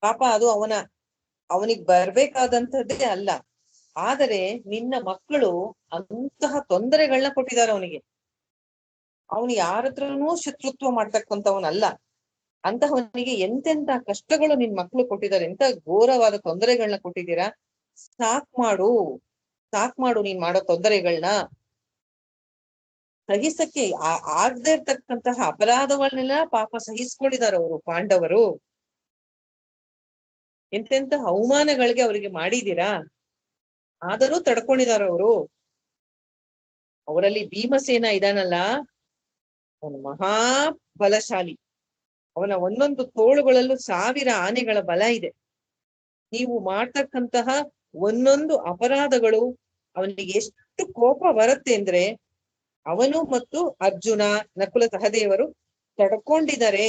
ಪಾಪ ಅದು ಅವನಿಗೆ ಬರ್ಬೇಕಾದಂಥದ್ದೇ ಅಲ್ಲ. ಆದರೆ ನಿನ್ನ ಮಕ್ಕಳು ಅಂತಹ ತೊಂದರೆಗಳನ್ನ ಕೊಟ್ಟಿದ್ದಾರೆ ಅವನಿಗೆ. ಅವನು ಯಾರ ಹತ್ರನೂ ಶತ್ರುತ್ವ ಮಾಡ್ತಕ್ಕಂಥವನಲ್ಲ. ಅಂತಹವನಿಗೆ ಎಂತೆಂತ ಕಷ್ಟಗಳು ನಿನ್ ಮಕ್ಕಳು ಕೊಟ್ಟಿದ್ದಾರೆ, ಎಂತ ಘೋರವಾದ ತೊಂದರೆಗಳನ್ನ ಕೊಟ್ಟಿದ್ದೀರಾ. ಸಾಕ್ ಮಾಡು ನೀನ್ ಮಾಡೋ ತೊಂದರೆಗಳನ್ನ. ಸಹಿಸಕ್ಕೆ ಆಗದೆ ಇರ್ತಕ್ಕಂತಹ ಅಪರಾಧಗಳನ್ನೆಲ್ಲ ಪಾಪ ಸಹಿಸ್ಕೊಂಡಿದ್ದಾರೆ ಅವರು ಪಾಂಡವರು. ಎಂತೆಂತಹ ಅವಮಾನಗಳಿಗೆ ಅವರಿಗೆ ಮಾಡಿದೀರಾ, ಆದರೂ ತಡ್ಕೊಂಡಿದಾರ ಅವರು. ಅವರಲ್ಲಿ ಭೀಮಸೇನ ಇದಾನಲ್ಲ, ಅವನು ಮಹಾ ಬಲಶಾಲಿ. ಅವನ ಒಂದೊಂದು ತೋಳುಗಳಲ್ಲೂ 1000 ಆನೆಗಳ ಬಲ ಇದೆ. ನೀವು ಮಾಡ್ತಕ್ಕಂತಹ ಒಂದೊಂದು ಅಪರಾಧಗಳು ಅವನಿಗೆ ಎಷ್ಟು ಕೋಪ ಬರುತ್ತೆ ಅಂದ್ರೆ, ಅವನು ಮತ್ತು ಅರ್ಜುನ, ನಕುಲ, ಸಹದೇವರು ತಡ್ಕೊಂಡಿದ್ದಾರೆ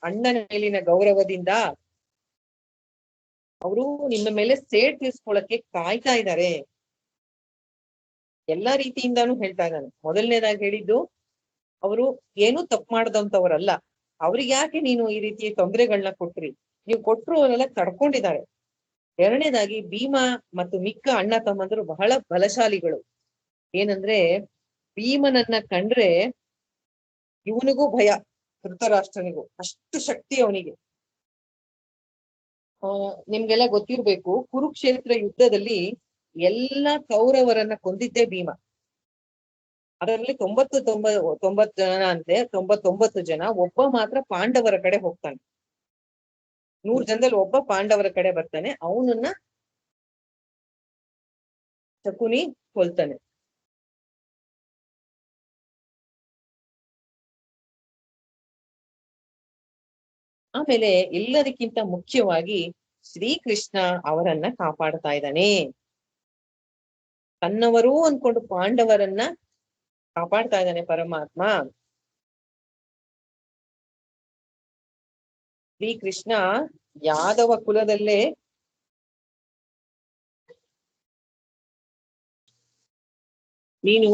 ಅಣ್ಣನ ಮೇಲಿನ ಗೌರವದಿಂದ. ಅವರು ನಿಮ್ಮ ಮೇಲೆ ಸೇಡ್ ತೀರ್ಸ್ಕೊಳಕ್ಕೆ ಕಾಯ್ತಾ ಇದ್ದಾರೆ. ಎಲ್ಲಾ ರೀತಿಯಿಂದಾನು ಹೇಳ್ತಾ ಇದ್ದಾನೆ. ಮೊದಲನೇದಾಗಿ ಹೇಳಿದ್ದು, ಅವರು ಏನೂ ತಪ್ಪು ಮಾಡದಂತವರಲ್ಲ. ಅವ್ರಿಗೆ ಯಾಕೆ ನೀನು ಈ ರೀತಿ ತೊಂದರೆಗಳನ್ನ ಕೊಟ್ರಿ, ನೀವು ಕೊಟ್ರು ಅವರೆಲ್ಲ ತಡ್ಕೊಂಡಿದ್ದಾರೆ. ಎರಡನೇದಾಗಿ, ಭೀಮ ಮತ್ತು ಮಿಕ್ಕ ಅಣ್ಣ ತಮ್ಮಂದರು ಬಹಳ ಬಲಶಾಲಿಗಳು. ಏನಂದ್ರೆ, ಭೀಮನನ್ನ ಕಂಡ್ರೆ ಇವನಿಗೂ ಭಯ, ಧೃತರಾಷ್ಟ್ರನಿಗೂ ಅಷ್ಟು ಶಕ್ತಿ ಅವನಿಗೆ. ನಿಮ್ಗೆಲ್ಲ ಗೊತ್ತಿರ್ಬೇಕು, ಕುರುಕ್ಷೇತ್ರ ಯುದ್ಧದಲ್ಲಿ ಎಲ್ಲ ಕೌರವರನ್ನ ಕೊಂದಿದ್ದೇ ಭೀಮ. ಅದರಲ್ಲಿ 90 ಜನ ಅಂತೆ, 99 ಜನ. ಒಬ್ಬ ಮಾತ್ರ ಪಾಂಡವರ ಕಡೆ ಹೋಗ್ತಾನೆ. 100 ಜನದಲ್ಲಿ ಒಬ್ಬ ಪಾಂಡವರ ಕಡೆ ಬರ್ತಾನೆ. ಅವನನ್ನ ಶಕುನಿ ಕೊಲ್ತಾನೆ. ಆಮೇಲೆ ಎಲ್ಲದಕ್ಕಿಂತ ಮುಖ್ಯವಾಗಿ ಶ್ರೀಕೃಷ್ಣ ಅವರನ್ನ ಕಾಪಾಡ್ತಾ ಇದ್ದಾನೆ. ತನ್ನವರೂ ಅನ್ಕೊಂಡು ಪಾಂಡವರನ್ನ ಕಾಪಾಡ್ತಾ ಇದ್ದಾನೆ ಪರಮಾತ್ಮ. ಶ್ರೀಕೃಷ್ಣ ಯಾದವ ಕುಲದಲ್ಲೇ ನೀನು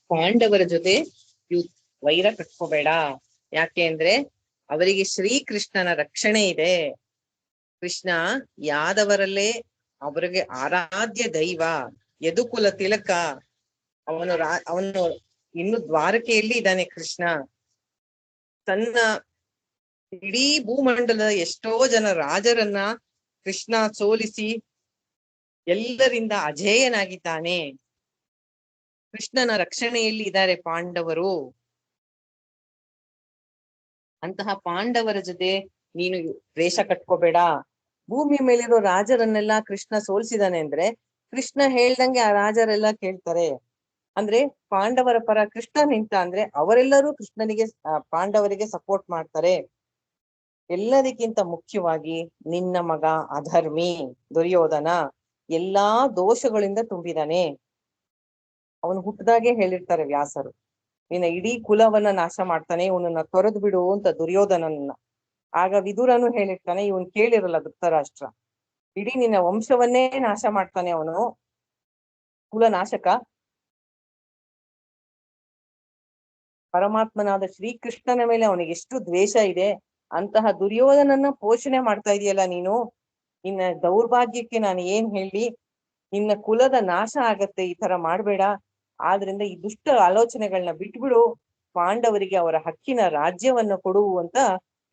ಪಾಂಡವರ ಜೊತೆ ವೈರ ಕಟ್ಕೋಬೇಡ. ಯಾಕೆ ಅಂದ್ರೆ ಅವರಿಗೆ ಶ್ರೀಕೃಷ್ಣನ ರಕ್ಷಣೆ ಇದೆ. ಕೃಷ್ಣ ಯಾದವರಲ್ಲೇ ಅವರಿಗೆ ಆರಾಧ್ಯ ದೈವ, ಯದುಕುಲ ತಿಲಕ. ಅವನು ಇನ್ನು ದ್ವಾರಕೆಯಲ್ಲಿ ಇದ್ದಾನೆ ಕೃಷ್ಣ. ತನ್ನ ಇಡೀ ಭೂಮಂಡಲದ ಎಷ್ಟೋ ಜನ ರಾಜರನ್ನ ಕೃಷ್ಣ ಸೋಲಿಸಿ ಎಲ್ಲರಿಂದ ಅಜೇಯನಾಗಿದ್ದಾನೆ. ಕೃಷ್ಣನ ರಕ್ಷಣೆಯಲ್ಲಿ ಇದ್ದಾರೆ ಪಾಂಡವರು. ಅಂತಹ ಪಾಂಡವರ ಜೊತೆ ನೀನು ದ್ವೇಷ ಕಟ್ಕೋಬೇಡ. ಭೂಮಿ ಮೇಲಿರೋ ರಾಜರನ್ನೆಲ್ಲ ಕೃಷ್ಣ ಸೋಲ್ಸಿದಾನೆ ಅಂದ್ರೆ ಕೃಷ್ಣ ಹೇಳ್ದಂಗೆ ಆ ರಾಜರೆಲ್ಲ ಕೇಳ್ತಾರೆ. ಅಂದ್ರೆ ಪಾಂಡವರ ಪರ ಕೃಷ್ಣ ನಿಂತ ಅಂದ್ರೆ ಅವರೆಲ್ಲರೂ ಕೃಷ್ಣನಿಗೆ, ಪಾಂಡವರಿಗೆ ಸಪೋರ್ಟ್ ಮಾಡ್ತಾರೆ. ಎಲ್ಲದಕ್ಕಿಂತ ಮುಖ್ಯವಾಗಿ ನಿನ್ನ ಮಗ ಅಧರ್ಮಿ ದುರ್ಯೋಧನ ಎಲ್ಲಾ ದೋಷಗಳಿಂದ ತುಂಬಿದಾನೆ. ಅವನು ಹುಟ್ಟದಾಗೆ ಹೇಳಿರ್ತಾರೆ ವ್ಯಾಸರು, ನಿನ್ನ ಇಡೀ ಕುಲವನ್ನ ನಾಶ ಮಾಡ್ತಾನೆ, ಇವನನ್ನ ತೊರೆದು ಬಿಡು ಅಂತ ದುರ್ಯೋಧನನ್ನ. ಆಗ ವಿದುರನು ಹೇಳಿರ್ತಾನೆ, ಇವನ್ ಕೇಳಿರಲ್ಲ ಧೃತರಾಷ್ಟ್ರ, ಇಡೀ ನಿನ್ನ ವಂಶವನ್ನೇ ನಾಶ ಮಾಡ್ತಾನೆ ಅವನು, ಕುಲ ನಾಶಕ. ಪರಮಾತ್ಮನಾದ ಶ್ರೀಕೃಷ್ಣನ ಮೇಲೆ ಅವನಿಗೆ ಎಷ್ಟು ದ್ವೇಷ ಇದೆ. ಅಂತಹ ದುರ್ಯೋಧನನ್ನ ಪೋಷಣೆ ಮಾಡ್ತಾ ಇದೆಯಲ್ಲ ನೀನು, ನಿನ್ನ ದೌರ್ಭಾಗ್ಯಕ್ಕೆ ನಾನು ಏನ್ ಹೇಳಿ, ನಿನ್ನ ಕುಲದ ನಾಶ ಆಗತ್ತೆ, ಈ ತರ ಮಾಡ್ಬೇಡ. ಆದ್ರಿಂದ ಈ ದುಷ್ಟ ಆಲೋಚನೆಗಳನ್ನ ಬಿಟ್ಬಿಡು, ಪಾಂಡವರಿಗೆ ಅವರ ಹಕ್ಕಿನ ರಾಜ್ಯವನ್ನ ಕೊಡು ಅಂತ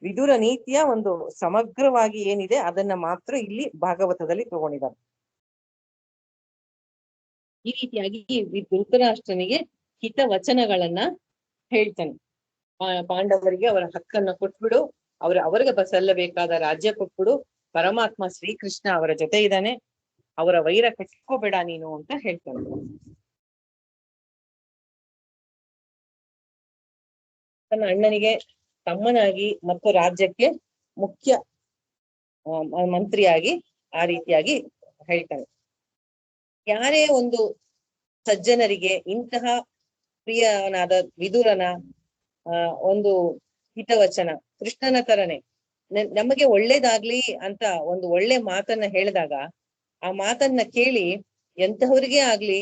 ವಿದುರ ನೀತಿಯ ಒಂದು ಸಮಗ್ರವಾಗಿ ಏನಿದೆ ಅದನ್ನ ಮಾತ್ರ ಇಲ್ಲಿ ಭಾಗವತದಲ್ಲಿ ತಗೊಂಡಿದ್ದಾರೆ. ಈ ರೀತಿಯಾಗಿ ಧೃತರಾಷ್ಟ್ರನಿಗೆ ಹಿತವಚನಗಳನ್ನ ಹೇಳ್ತಾನೆ. ಪಾಂಡವರಿಗೆ ಅವರ ಹಕ್ಕನ್ನ ಕೊಟ್ಬಿಡು, ಅವ್ರಿಗೆ ಸಲ್ಲಬೇಕಾದ ರಾಜ್ಯ ಕೊಟ್ಬಿಡು. ಪರಮಾತ್ಮ ಶ್ರೀಕೃಷ್ಣ ಅವರ ಜೊತೆ ಇದ್ದಾನೆ. ಅವರ ವೈರ ಕಟ್ಕೋಬೇಡ ನೀನು ಅಂತ ಹೇಳ್ತಾನೆ. ತನ್ನ ಅಣ್ಣನಿಗೆ ತಮ್ಮನಾಗಿ ಮತ್ತು ರಾಜ್ಯಕ್ಕೆ ಮುಖ್ಯ ಮಂತ್ರಿಯಾಗಿ ಆ ರೀತಿಯಾಗಿ ಹೇಳ್ತಾನೆ. ಯಾರೇ ಒಂದು ಸಜ್ಜನರಿಗೆ ಇಂತಹ ಪ್ರಿಯನಾದ ವಿದುರನ ಒಂದು ಹಿತವಚನ ಕೃಷ್ಣನ ತರನೆ ನಮಗೆ ಒಳ್ಳೇದಾಗ್ಲಿ ಅಂತ ಒಂದು ಒಳ್ಳೆ ಮಾತನ್ನ ಹೇಳಿದಾಗ ಆ ಮಾತನ್ನ ಕೇಳಿ ಎಂತಹವ್ರಿಗೆ ಆಗ್ಲಿ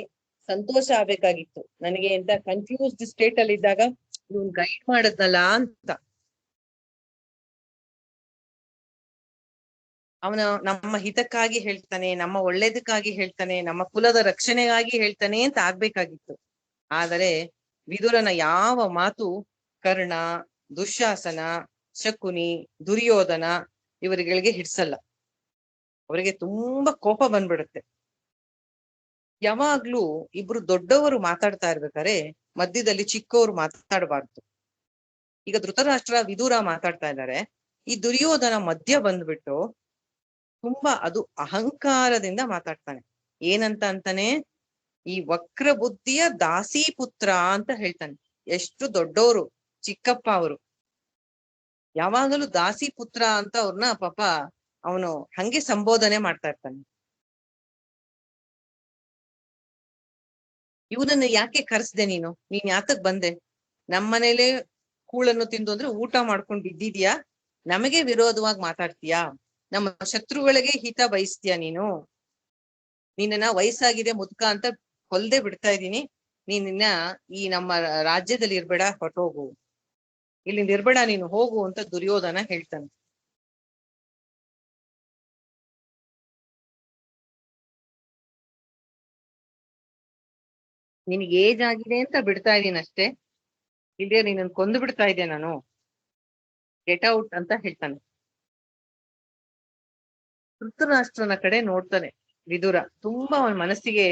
ಸಂತೋಷ ಆಗ್ಬೇಕಾಗಿತ್ತು. ನನಗೆ ಎಂತ ಕನ್ಫ್ಯೂಸ್ಡ್ ಸ್ಟೇಟ್ ಅಲ್ಲಿ ಇದ್ದಾಗ ಇವನ್ ಗೈಡ್ ಮಾಡದ್ನಲ್ಲ ಅಂತ. ಅವನ ನಮ್ಮ ಹಿತಕ್ಕಾಗಿ ಹೇಳ್ತಾನೆ, ನಮ್ಮ ಒಳ್ಳೇದಕ್ಕಾಗಿ ಹೇಳ್ತಾನೆ, ನಮ್ಮ ಕುಲದ ರಕ್ಷಣೆಗಾಗಿ ಹೇಳ್ತಾನೆ ಅಂತ ಆಗ್ಬೇಕಾಗಿತ್ತು. ಆದರೆ ವಿದುರನ ಯಾವ ಮಾತು ಕರ್ಣ, ದುಶ್ಯಾಸನ, ಶಕುನಿ, ದುರ್ಯೋಧನ ಇವರುಗಳಿಗೆ ಹಿಡ್ಸಲ್ಲ. ಅವರಿಗೆ ತುಂಬಾ ಕೋಪ ಬಂದ್ಬಿಡುತ್ತೆ. ಯಾವಾಗ್ಲೂ ಇಬ್ರು ದೊಡ್ಡವರು ಮಾತಾಡ್ತಾ ಇರ್ಬೇಕಾದ್ರೆ ಮಧ್ಯದಲ್ಲಿ ಚಿಕ್ಕವರು ಮಾತಾಡಬಾರ್ದು. ಈಗ ಧೃತರಾಷ್ಟ್ರ ವಿದುರ ಮಾತಾಡ್ತಾ ಇದ್ದಾರೆ, ಈ ದುರ್ಯೋಧನ ಮಧ್ಯ ಬಂದ್ಬಿಟ್ಟು ತುಂಬಾ ಅದು ಅಹಂಕಾರದಿಂದ ಮಾತಾಡ್ತಾನೆ. ಏನಂತ ಅಂತಾನೆ, ಈ ವಕ್ರ ಬುದ್ಧಿಯ ದಾಸಿ ಪುತ್ರ ಅಂತ ಹೇಳ್ತಾನೆ. ಎಷ್ಟು ದೊಡ್ಡವರು ಚಿಕ್ಕಪ್ಪ ಅವರು, ಯಾವಾಗಲೂ ದಾಸಿ ಪುತ್ರ ಅಂತ ಅವ್ರನ್ನ ಪಾಪ ಅವನು ಹಂಗೆ ಸಂಬೋಧನೆ ಮಾಡ್ತಾ ಇರ್ತಾನೆ. ಇವನನ್ನ ಯಾಕೆ ಕರೆಸ್ದೆ ನೀನು ಯಾತಕ್ ಬಂದೆ? ನಮ್ಮನೇಲೆ ಕೂಳನ್ನು ತಿಂದು ಅಂದ್ರೆ ಊಟ ಮಾಡ್ಕೊಂಡ್ ಬಿದ್ದಿದ್ಯಾ, ನಮಗೆ ವಿರೋಧವಾಗಿ ಮಾತಾಡ್ತೀಯಾ, ನಮ್ಮ ಶತ್ರುಗಳಿಗೆ ಹಿತ ಬಯಸ್ತೀಯ ನಿನ್ನ ವಯಸ್ಸಾಗಿದೆ ಮುದ್ಕ ಅಂತ ಹೊಲ್ದೆ ಬಿಡ್ತಾ ಇದ್ದೀನಿ, ನೀನಿನ್ನ ಈ ನಮ್ಮ ರಾಜ್ಯದಲ್ಲಿ ಇರ್ಬೇಡ, ಹೊರಟೋಗು, ಇಲ್ಲಿಂದ ಇರ್ಬೇಡ ನೀನು, ಹೋಗು ಅಂತ ದುರ್ಯೋಧನ ಹೇಳ್ತಾನೆ. ನಿನಗೆ ಏಜ್ ಆಗಿದೆ ಅಂತ ಬಿಡ್ತಾ ಇದ್ದೀನಿ ಅಷ್ಟೇ, ಇಲ್ಲೇ ನೀನನ್ನು ಕೊಂದು ಬಿಡ್ತಾ ಇದ್ದೆ ನಾನು, ಗೆಟ್ ಔಟ್ ಅಂತ ಹೇಳ್ತಾನೆ. ಧೃತರಾಷ್ಟ್ರನ ಕಡೆ ನೋಡ್ತಾನೆ ವಿದುರ. ತುಂಬಾ ಅವನ ಮನಸ್ಸಿಗೆ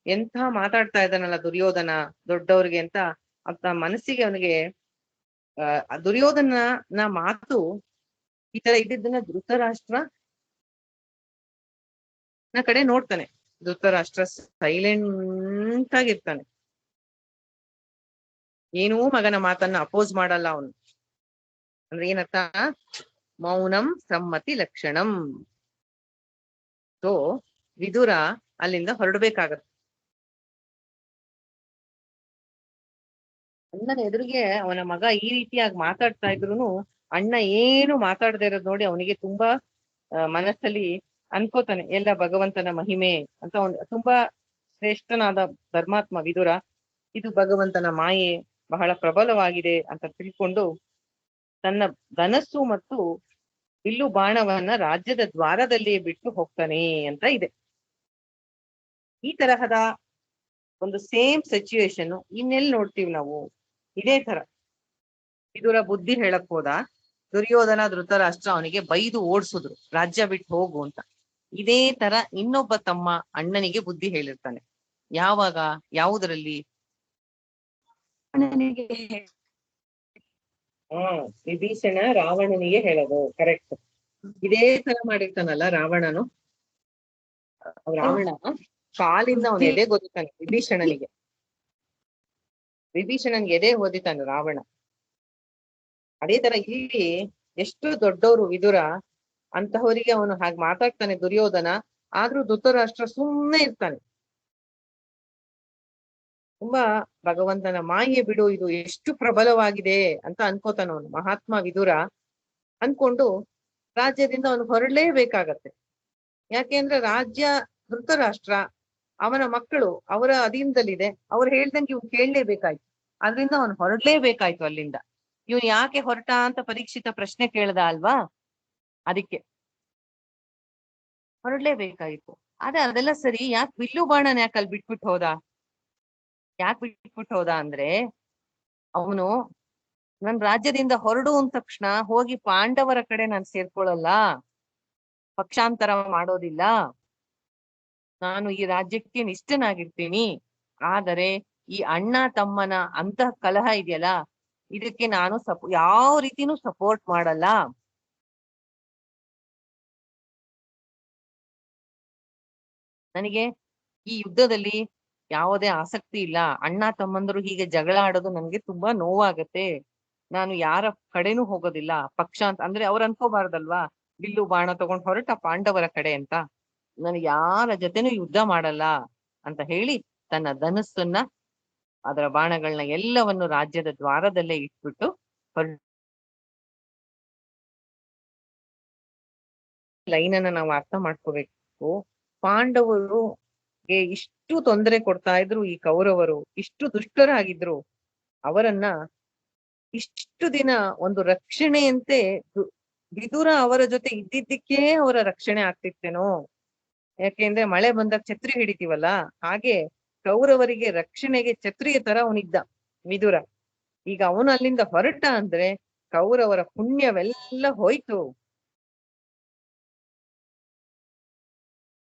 ಎಂಥ ಮಾತಾಡ್ತಾ ಇದ್ದಾನಲ್ಲ ದುರ್ಯೋಧನ ದೊಡ್ಡವ್ರಿಗೆ ಅಂತ ಮನಸ್ಸಿಗೆ ಅವನಿಗೆ ದುರ್ಯೋಧನ ಮಾತು ಈ ತರ ಇದ್ದಿದ್ದನ್ನ ಧೃತರಾಷ್ಟ್ರನ ಕಡೆ ನೋಡ್ತಾನೆ. ಧೃತರಾಷ್ಟ್ರ ಸೈಲೆಂಟ್ ಆಗಿರ್ತಾನೆ, ಏನೂ ಮಗನ ಮಾತನ್ನ ಅಪೋಸ್ ಮಾಡಲ್ಲ ಅವನು. ಅಂದ್ರೆ ಏನರ್ಥ? ಮೌನಂ ಸಮ್ಮತಿ ಲಕ್ಷಣಂ. ಸೊ ವಿದುರ ಅಲ್ಲಿಂದ ಹೊರಡ್ಬೇಕಾಗತ್ತೆ. ಅಣ್ಣನ ಎದುರಿಗೆ ಅವನ ಮಗ ಈ ರೀತಿಯಾಗಿ ಮಾತಾಡ್ತಾ ಇದ್ರು ಅಣ್ಣ ಏನು ಮಾತಾಡದೇ ಇರೋದು ನೋಡಿ ಅವನಿಗೆ ತುಂಬಾ ಮನಸ್ಸಲ್ಲಿ ಅನ್ಕೋತಾನೆ, ಎಲ್ಲ ಭಗವಂತನ ಮಹಿಮೆ ಅಂತ. ತುಂಬಾ ಶ್ರೇಷ್ಠನಾದ ಧರ್ಮಾತ್ಮ ವಿದುರ, ಇದು ಭಗವಂತನ ಮಾಯೆ ಬಹಳ ಪ್ರಬಲವಾಗಿದೆ ಅಂತ ತಿಳ್ಕೊಂಡು ತನ್ನ ಧನಸ್ಸು ಮತ್ತು ಬಿಲ್ಲು ಬಾಣವನ್ನ ರಾಜ್ಯದ ದ್ವಾರದಲ್ಲಿಯೇ ಬಿಟ್ಟು ಹೋಗ್ತಾನೆ ಅಂತ ಇದೆ. ಈ ತರಹದ ಒಂದು ಸೇಮ್ ಸಿಚುವೇಶನ್ ಇನ್ನೆಲ್ಲಿ ನೋಡ್ತೀವಿ ನಾವು? ಇದೇ ತರ ವಿದುರ ಬುದ್ಧಿ ಹೇಳಕ್ ಹೋದ, ದುರ್ಯೋಧನ ಧೃತರಾಷ್ಟ್ರ ಅವನಿಗೆ ಬೈದು ಓಡಿಸಿದ್ರು, ರಾಜ್ಯ ಬಿಟ್ಟು ಹೋಗು ಅಂತ. ಇದೇ ತರ ಇನ್ನೊಬ್ಬ ತಮ್ಮ ಅಣ್ಣನಿಗೆ ಬುದ್ಧಿ ಹೇಳಿರ್ತಾನೆ. ಯಾವಾಗ? ಯಾವುದರಲ್ಲಿ? ವಿಭೀಷಣ ರಾವಣನಿಗೆ ಹೇಳೋದು. ಕರೆಕ್ಟ್. ಇದೇ ತರ ಮಾಡಿರ್ತಾನಲ್ಲ ರಾವಣ ಕಾಲಿಂದ ಅವನ ಎದೆ ಗೊತ್ತಾನೆ ವಿಭೀಷಣನ್ಗೆ ಎದೆ ಓದಿತಾನೆ ರಾವಣ. ಅದೇ ತರ ಇಲ್ಲಿ ಎಷ್ಟು ದೊಡ್ಡವರು ವಿದುರ, ಅಂತಹವರಿಗೆ ಅವನು ಹಾಗೆ ಮಾತಾಡ್ತಾನೆ ದುರ್ಯೋಧನ. ಆದ್ರೂ ಧೃತರಾಷ್ಟ್ರ ಸುಮ್ಮನೆ ಇರ್ತಾನೆ. ತುಂಬಾ ಭಗವಂತನ ಮಾಯೆ ಬಿಡು, ಇದು ಎಷ್ಟು ಪ್ರಬಲವಾಗಿದೆ ಅಂತ ಅನ್ಕೋತಾನ ಅವನು ಮಹಾತ್ಮ ವಿದುರ. ಅನ್ಕೊಂಡು ರಾಜ್ಯದಿಂದ ಅವನು ಹೊರಡ್ಲೇಬೇಕಾಗತ್ತೆ. ಯಾಕೆಂದ್ರೆ ರಾಜ್ಯ ಧೃತರಾಷ್ಟ್ರ, ಅವನ ಮಕ್ಕಳು ಅವರ ಅಧೀನದಲ್ಲಿದೆ, ಅವ್ರು ಹೇಳ್ದಂಗೆ ಇವ್ನು ಕೇಳಲೇಬೇಕಾಯ್ತು. ಅದ್ರಿಂದ ಅವನು ಹೊರಡ್ಲೇಬೇಕಾಯ್ತು ಅಲ್ಲಿಂದ. ಇವನು ಯಾಕೆ ಹೊರಟ ಅಂತ ಪರೀಕ್ಷಿತ ಪ್ರಶ್ನೆ ಕೇಳ್ದ ಅಲ್ವಾ, ಅದಕ್ಕೆ ಹೊರಡ್ಲೇಬೇಕಾಯ್ತು. ಆದ್ರೆ ಅದೆಲ್ಲ ಸರಿ, ಯಾಕೆ ಬಿಲ್ಲು ಬಾಣನ ಯಾಕೆ ಅಲ್ಲಿ ಬಿಟ್ಬಿಟ್ಟು ಹೋದ? ಅಂದ್ರೆ ಅವನು ನನ್ ರಾಜ್ಯದಿಂದ ಹೊರಡು ಅಂದ ತಕ್ಷಣ ಹೋಗಿ ಪಾಂಡವರ ಕಡೆ ನಾನು ಸೇರ್ಕೊಳ್ಳಲ್ಲ, ಪಕ್ಷಾಂತರ ಮಾಡೋದಿಲ್ಲ, ನಾನು ಈ ರಾಜ್ಯಕ್ಕೆ ನಿಷ್ಠನಾಗಿರ್ತೀನಿ. ಆದರೆ ಈ ಅಣ್ಣ ತಮ್ಮನ ಅಂತಃ ಕಲಹ ಇದೆಯಲ್ಲ, ಇದಕ್ಕೆ ನಾನು ಯಾವ ರೀತಿನೂ ಸಪೋರ್ಟ್ ಮಾಡಲ್ಲ. ನನಗೆ ಈ ಯುದ್ಧದಲ್ಲಿ ಯಾವುದೇ ಆಸಕ್ತಿ ಇಲ್ಲ. ಅಣ್ಣ ತಮ್ಮಂದರು ಹೀಗೆ ಜಗಳ ಆಡೋದು ನನ್ಗೆ ತುಂಬಾ ನೋವಾಗತ್ತೆ. ನಾನು ಯಾರ ಕಡೆನೂ ಹೋಗೋದಿಲ್ಲ. ಪಕ್ಷ ಅಂತ ಅಂದ್ರೆ ಅವ್ರು ಅನ್ಕೋಬಾರ್ದಲ್ವಾ, ಬಿಲ್ಲು ಬಾಣ ತಗೊಂಡ್ ಹೊರಟ ಪಾಂಡವರ ಕಡೆ ಅಂತ. ನಾನು ಯಾರ ಜೊತೆನೂ ಯುದ್ಧ ಮಾಡಲ್ಲ ಅಂತ ಹೇಳಿ ತನ್ನ ಧನುಸ್ಸನ್ನ, ಅದರ ಬಾಣಗಳನ್ನ ಎಲ್ಲವನ್ನು ರಾಜ್ಯದ ದ್ವಾರದಲ್ಲೇ ಇಟ್ಬಿಟ್ಟು ಲೈನ್ ಅನ್ನ ನಾವು ಅರ್ಥ ಮಾಡ್ಕೋಬೇಕು. ಪಾಂಡವರಿಗೆ ಇಷ್ಟು ತೊಂದರೆ ಕೊಡ್ತಾ ಇದ್ರು ಈ ಕೌರವರು, ಇಷ್ಟು ದುಷ್ಟರಾಗಿದ್ರು. ಅವರನ್ನ ಇಷ್ಟು ದಿನ ಒಂದು ರಕ್ಷಣೆಯಂತೆ ವಿದುರ ಅವರ ಜೊತೆ ಇದ್ದಿದ್ದಕ್ಕೆ ಅವರ ರಕ್ಷಣೆ ಆಗ್ತಿತ್ತೇನೋ. ಯಾಕೆಂದ್ರೆ ಮಳೆ ಬಂದಾಗ ಛತ್ರಿ ಹಿಡಿತೀವಲ್ಲ, ಹಾಗೆ ಕೌರವರಿಗೆ ರಕ್ಷಣೆಗೆ ಛತ್ರಿಯ ತರ ಅವನಿದ್ದ ವಿದುರ. ಈಗ ಅವನು ಅಲ್ಲಿಂದ ಹೊರಟ ಅಂದ್ರೆ ಕೌರವರ ಪುಣ್ಯವೆಲ್ಲ ಹೋಯ್ತು.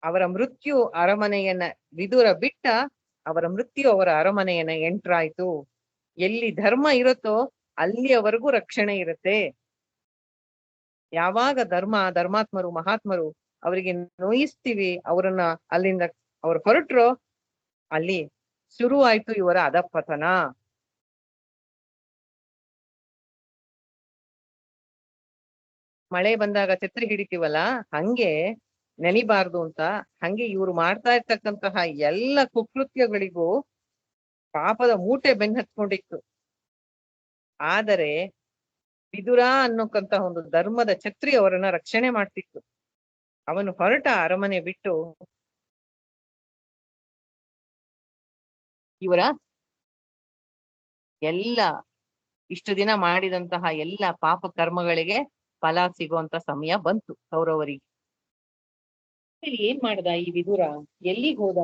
ಅವರ ಮೃತ್ಯು ಅರಮನೆಯನ್ನ ವಿದುರ ಬಿಟ್ಟ, ಅವರ ಮೃತ್ಯು ಅವರ ಅರಮನೆಯನ್ನ ಎಂಟ್ರಾಯ್ತು. ಎಲ್ಲಿ ಧರ್ಮ ಇರುತ್ತೋ ಅಲ್ಲಿಯವರೆಗೂ ರಕ್ಷಣೆ ಇರುತ್ತೆ. ಯಾವಾಗ ಧರ್ಮಾತ್ಮರು ಮಹಾತ್ಮರು ಅವರಿಗೆ ನೋಯಿಸ್ತೀವಿ, ಅವರನ್ನ ಅಲ್ಲಿಂದ ಅವ್ರು ಹೊರಟ್ರೋ ಅಲ್ಲಿ ಶುರು ಆಯ್ತು ಇವರ ಅಧಪತನ. ಮಳೆ ಬಂದಾಗ ಛತ್ರಿ ಹಿಡಿತೀವಲ್ಲ, ಹಂಗೆ ನೆನಿಬಾರ್ದು ಅಂತ ಹಂಗೆ ಇವ್ರು ಮಾಡ್ತಾ ಇರ್ತಕ್ಕಂತಹ ಎಲ್ಲ ಕುಕೃತ್ಯಗಳಿಗೂ ಪಾಪದ ಮೂಟೆ ಬೆನ್ ಹತ್ಕೊಂಡಿತ್ತು. ಆದರೆ ವಿದುರ ಅನ್ನೋಕ್ಕಂತಹ ಒಂದು ಧರ್ಮದ ಛತ್ರಿ ಅವರನ್ನ ರಕ್ಷಣೆ ಮಾಡ್ತಿತ್ತು. ಅವನು ಹೊರಟ ಅರಮನೆ ಬಿಟ್ಟು ಇವರ ಎಲ್ಲ ಇಷ್ಟು ದಿನ ಮಾಡಿದಂತಹ ಎಲ್ಲ ಪಾಪ ಕರ್ಮಗಳಿಗೆ ಫಲ ಸಿಗುವಂತ ಸಮಯ ಬಂತು ಕೌರವರಿಗೆ. ಏನ್ ಮಾಡ್ದ ಈ ವಿದುರ? ಎಲ್ಲಿಗೆ ಹೋದ?